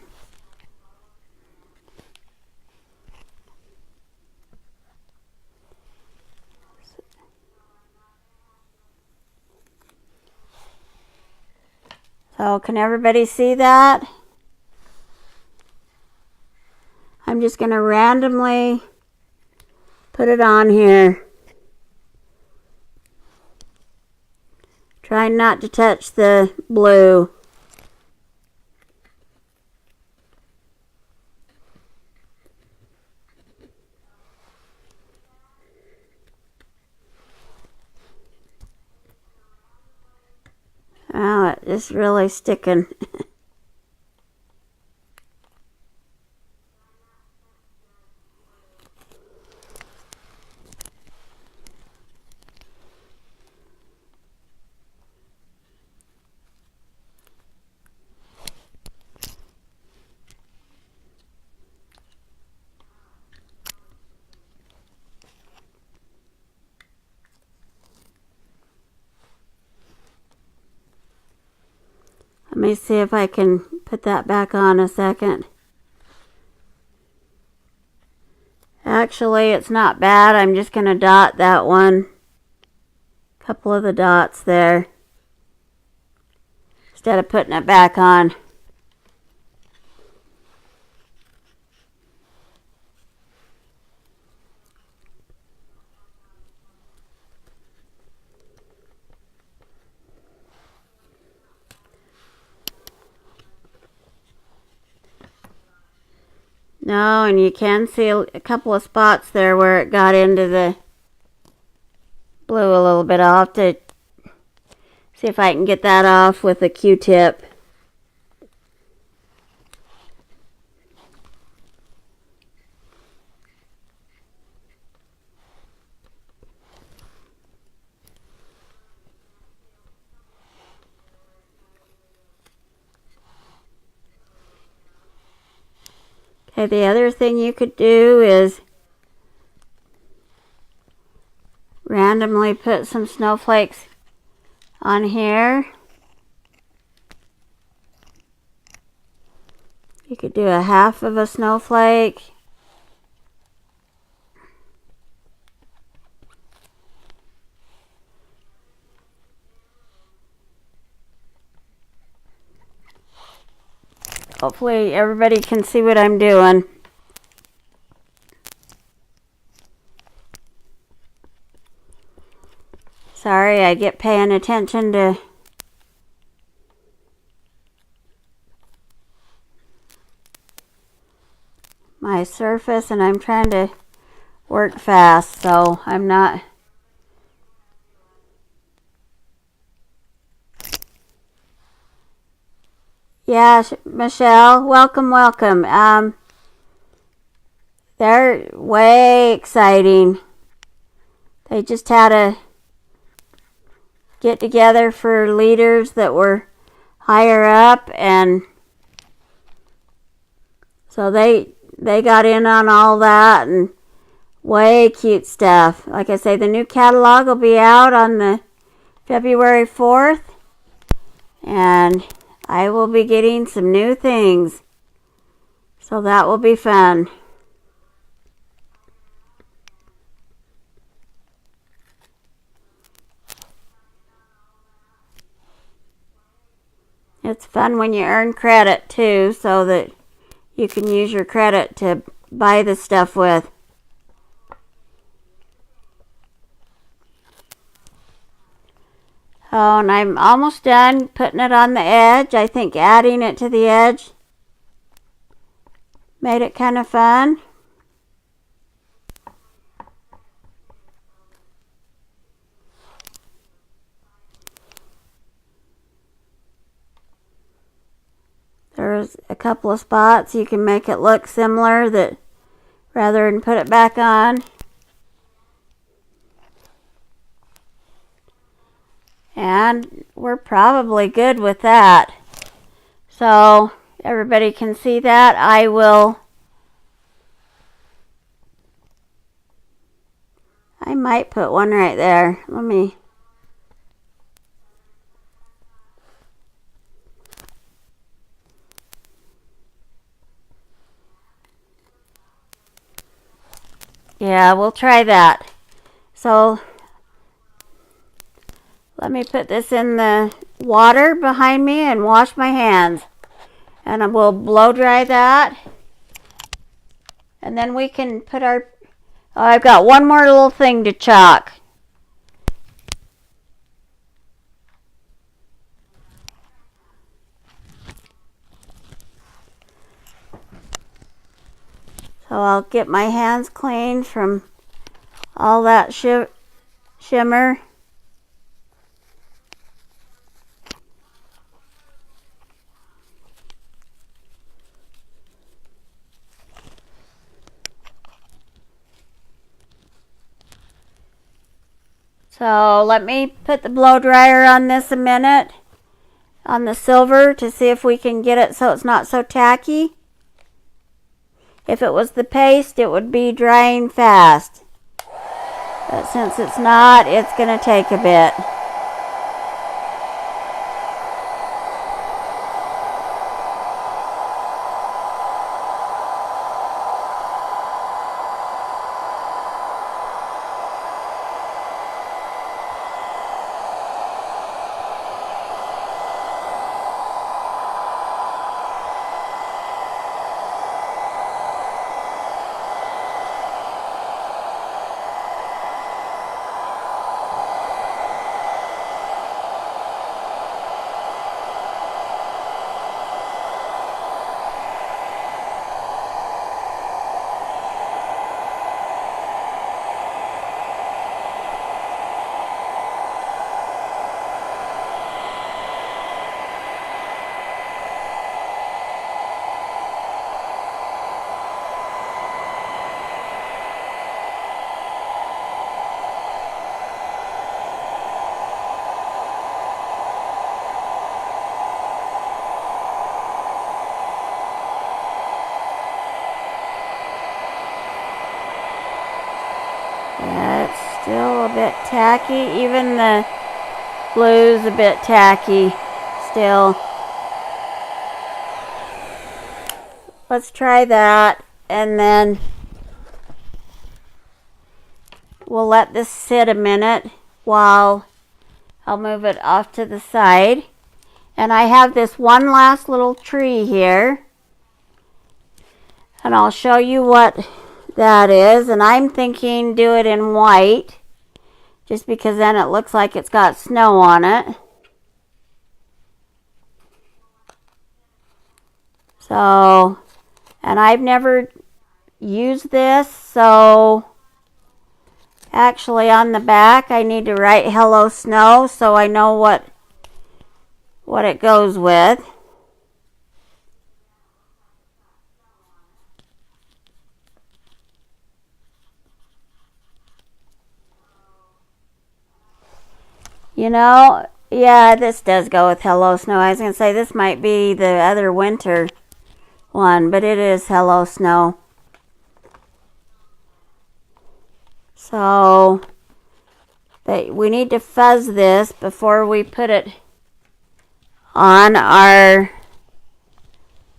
Speaker 1: so can everybody see that? I'm just going to randomly put it on here. Try not to touch the blue. Oh, it's really sticking. Let me see if I can put that back on a second. Actually, it's not bad. I'm just going to dot that one. Couple of the dots there. Instead of putting it back on. No, and you can see a couple of spots there where it got into the blue a little bit. I'll have to see if I can get that off with a Q-tip. Okay, the other thing you could do is randomly put some snowflakes on here. You could do a half of a snowflake. Hopefully everybody can see what I'm doing. Sorry, I get paying attention to my surface and I'm trying to work fast, so I'm not. Yeah, Michelle, welcome. They're way exciting. They just had a get together for leaders that were higher up, and so they got in on all that, and way cute stuff. Like I say, the new catalog will be out on the February 4th, and I will be getting some new things, so that will be fun. It's fun when you earn credit too, so that you can use your credit to buy the stuff with. Oh, and I'm almost done putting it on the edge. I think adding it to the edge made it kind of fun. There's a couple of spots you can make it look similar that rather than put it back on. And we're probably good with that. So everybody can see that. I might put one right there. Let me. Yeah, we'll try that. So let me put this in the water behind me and wash my hands. And I will blow dry that. And then we can put our... Oh, I've got one more little thing to chalk. So I'll get my hands clean from all that shimmer. So let me put the blow dryer on this a minute on the silver to see if we can get it so it's not so tacky. If it was the paste, it would be drying fast. But since it's not, it's going to take a bit. Still a bit tacky. Even the blue's a bit tacky still. Let's try that, and then we'll let this sit a minute while I'll move it off to the side. And I have this one last little tree here, and I'll show you what that is. And I'm thinking do it in white, just because then it looks like it's got snow on it. So, and I've never used this, so actually on the back I need to write Hello Snow so I know what it goes with. You know, yeah, this does go with Hello Snow. I was going to say this might be the other winter one, but it is Hello Snow. So, we need to fuzz this before we put it on our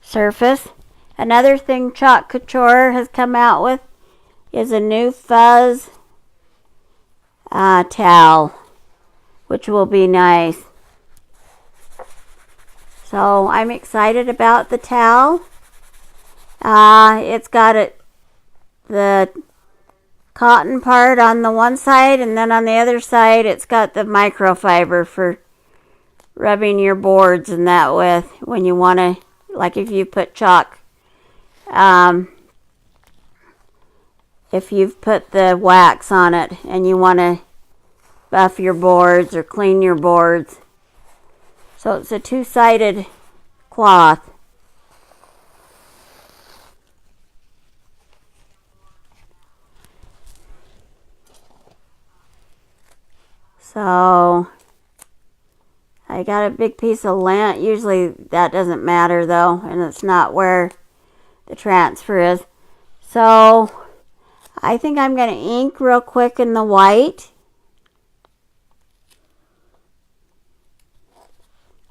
Speaker 1: surface. Another thing Couture has come out with is a new fuzz towel, which will be nice. So I'm excited about the towel. It's got the cotton part on the one side, and then on the other side it's got the microfiber for rubbing your boards and that with when you want to, like if you put chalk, if you've put the wax on it and you want to buff your boards or clean your boards. So it's a two-sided cloth. So I got a big piece of lint. Usually that doesn't matter though, and it's not where the transfer is. So I think I'm going to ink real quick in the white.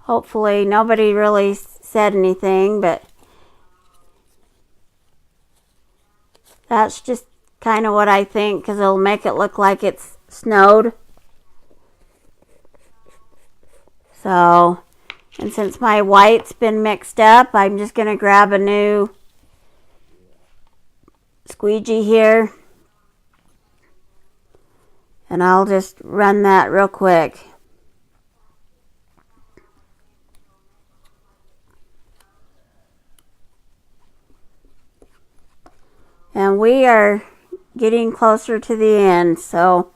Speaker 1: Hopefully nobody really said anything, but that's just kind of what I think, because it'll make it look like it's snowed. So, and since my white's been mixed up, I'm just going to grab a new squeegee here. And I'll just run that real quick. And we are getting closer to the end, so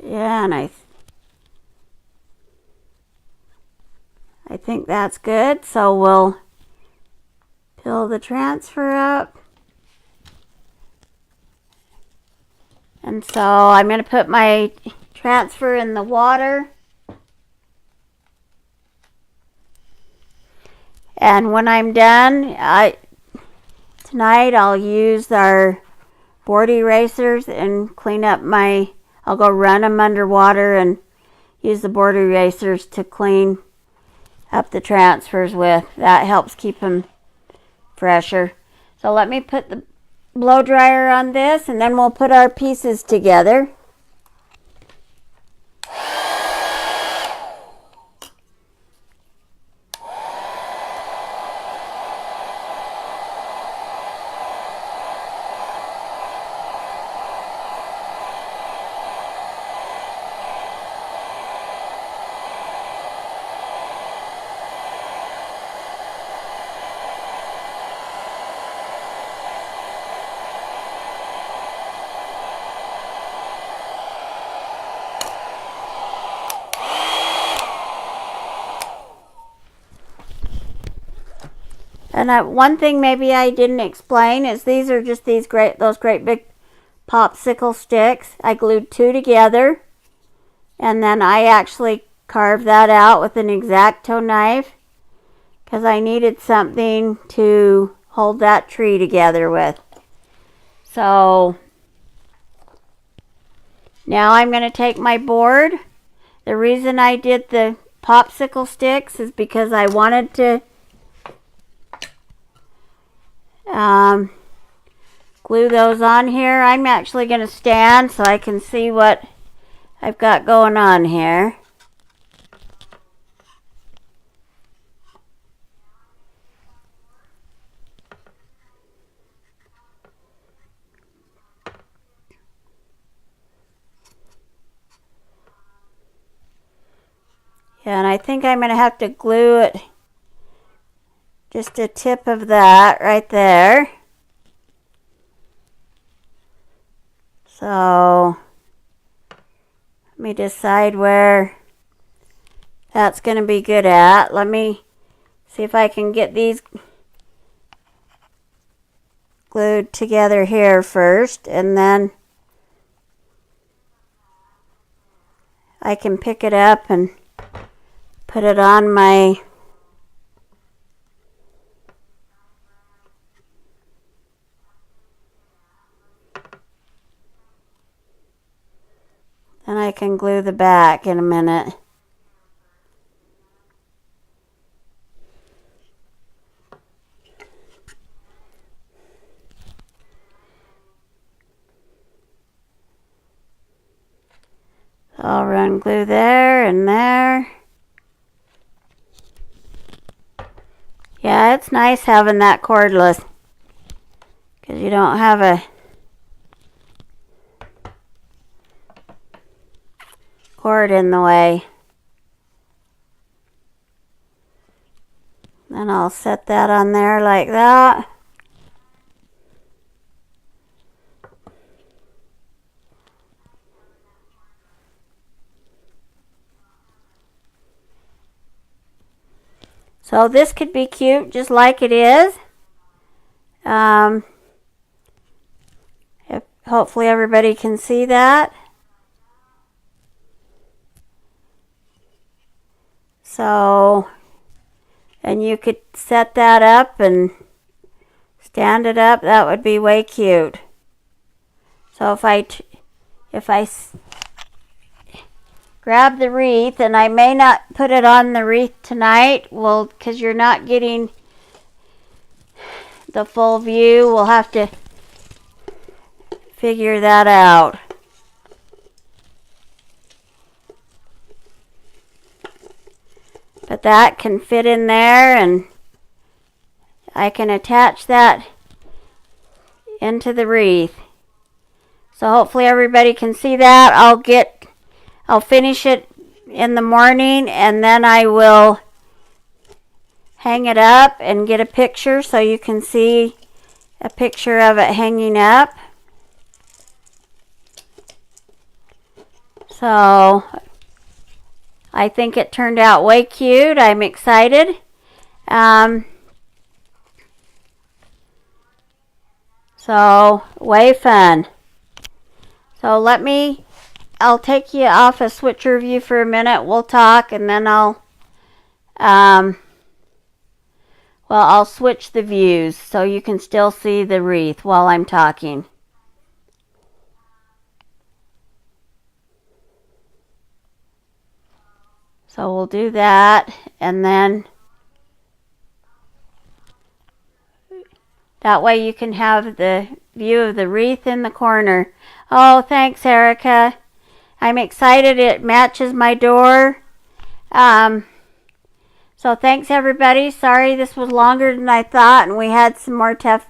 Speaker 1: yeah, and I think that's good. So we'll fill the transfer up. And so I'm going to put my transfer in the water. And when I'm done, tonight I'll use our board erasers and clean up I'll go run them underwater and use the board erasers to clean up the transfers with. That helps keep them fresher. So let me put the blow dryer on this, and then we'll put our pieces together. And one thing maybe I didn't explain is these are just those great big popsicle sticks. I glued 2 together, and then I actually carved that out with an X-Acto knife because I needed something to hold that tree together with. So now I'm going to take my board. The reason I did the popsicle sticks is because I wanted to glue those on here. I'm actually going to stand so I can see what I've got going on here. Yeah, and I think I'm going to have to glue it, just a tip of that right there. So let me decide where that's going to be good at. Let me see if I can get these glued together here first, and then I can pick it up and put it on my and I can glue the back in a minute. I'll run glue there and there. Yeah, it's nice having that cordless, because you don't have a cord in the way. Then I'll set that on there like that. So this could be cute just like it is. Hopefully everybody can see that. So, and you could set that up and stand it up. That would be way cute. So if I grab the wreath, and I may not put it on the wreath tonight, well, because you're not getting the full view, we'll have to figure that out. But that can fit in there, and I can attach that into the wreath. So hopefully everybody can see that. I'll finish it in the morning, and then I will hang it up and get a picture so you can see a picture of it hanging up. So I think it turned out way cute. I'm excited. So way fun. So I'll take you off a switcher view for a minute. We'll talk, and then I'll switch the views so you can still see the wreath while I'm talking. So we'll do that, and then that way you can have the view of the wreath in the corner. Oh, thanks, Erica. I'm excited. It matches my door. So thanks, everybody. Sorry this was longer than I thought, and we had some more tough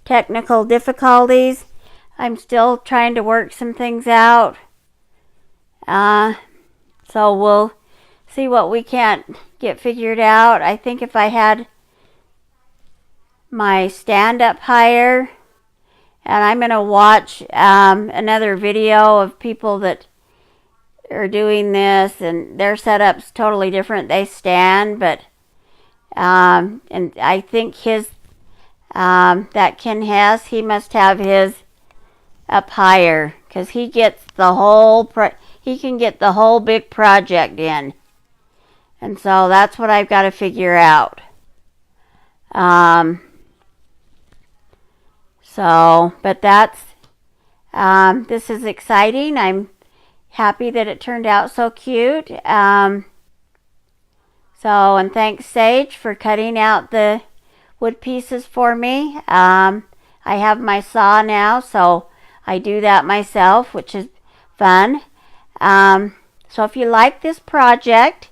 Speaker 1: technical difficulties. I'm still trying to work some things out. So we'll see what we can't get figured out. I think if I had my stand up higher, and I'm going to watch another video of people that are doing this, and their setup's totally different. They stand, but and I think his that Ken Hess, he must have his up higher, because he gets the whole he can get the whole big project in, and so that's what I've got to figure out. So, but that's this is exciting. I'm happy that it turned out so cute. So, and thanks, Sage, for cutting out the wood pieces for me. I have my saw now, so I do that myself, which is fun. So if you like this project,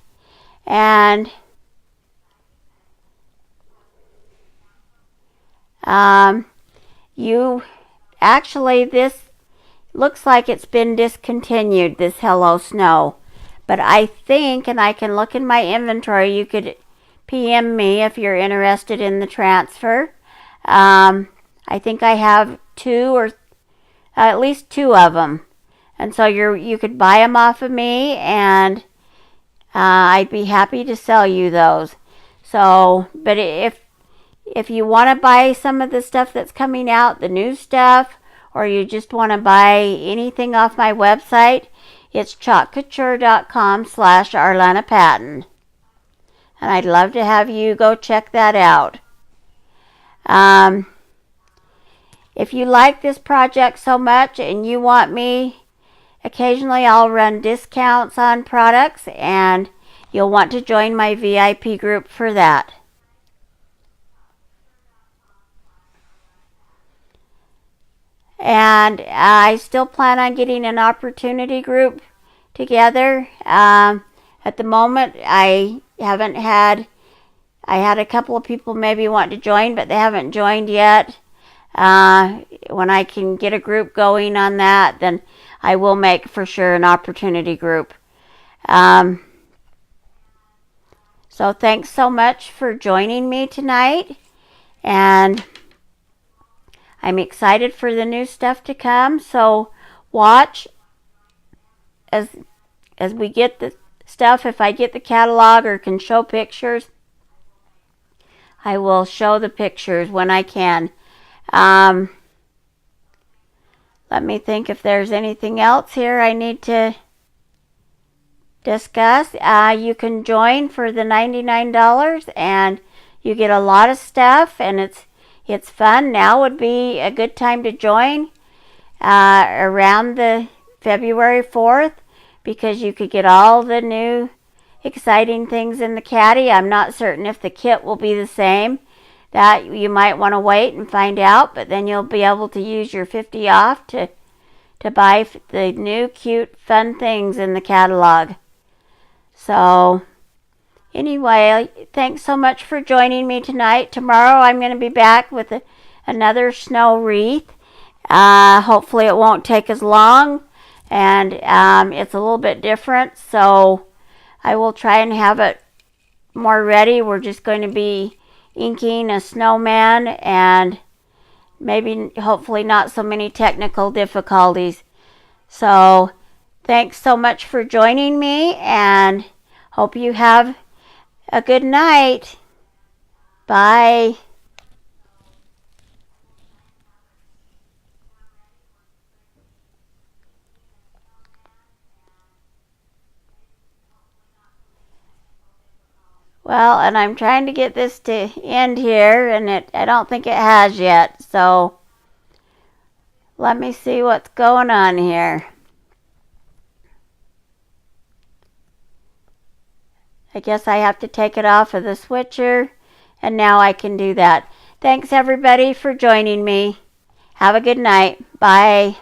Speaker 1: and this looks like it's been discontinued, this Hello Snow, but I think, and I can look in my inventory, you could PM me if you're interested in the transfer. I think I have at least two of them, and so you could buy them off of me, and I'd be happy to sell you those. So, but if you want to buy some of the stuff that's coming out, the new stuff, or you just want to buy anything off my website, it's chalkcouture.com/ArlanaPatton. And I'd love to have you go check that out. If you like this project so much and you want me, occasionally I'll run discounts on products, and you'll want to join my VIP group for that. And I still plan on getting an opportunity group together. At the moment, I had a couple of people maybe want to join, but they haven't joined yet. When I can get a group going on that, then I will make for sure an opportunity group. So thanks so much for joining me tonight, and I'm excited for the new stuff to come. So watch as we get the stuff. If I get the catalog or can show pictures, I will show the pictures when I can. Let me think if there's anything else here I need to discuss. You can join for the $99 and you get a lot of stuff, and it's fun. Now would be a good time to join around the February 4th, because you could get all the new exciting things in the caddy. I'm not certain if the kit will be the same. That you might want to wait and find out, but then you'll be able to use your 50 off to buy the new cute fun things in the catalog. So anyway, thanks so much for joining me tonight. Tomorrow I'm going to be back with another snow wreath. Hopefully it won't take as long, and it's a little bit different, so I will try and have it more ready. We're just going to be inking a snowman, and maybe hopefully not so many technical difficulties. So thanks so much for joining me, and hope you have a good night. Bye. Well, and I'm trying to get this to end here, and I don't think it has yet. So let me see what's going on here. I guess I have to take it off of the switcher, and now I can do that. Thanks everybody for joining me. Have a good night. Bye.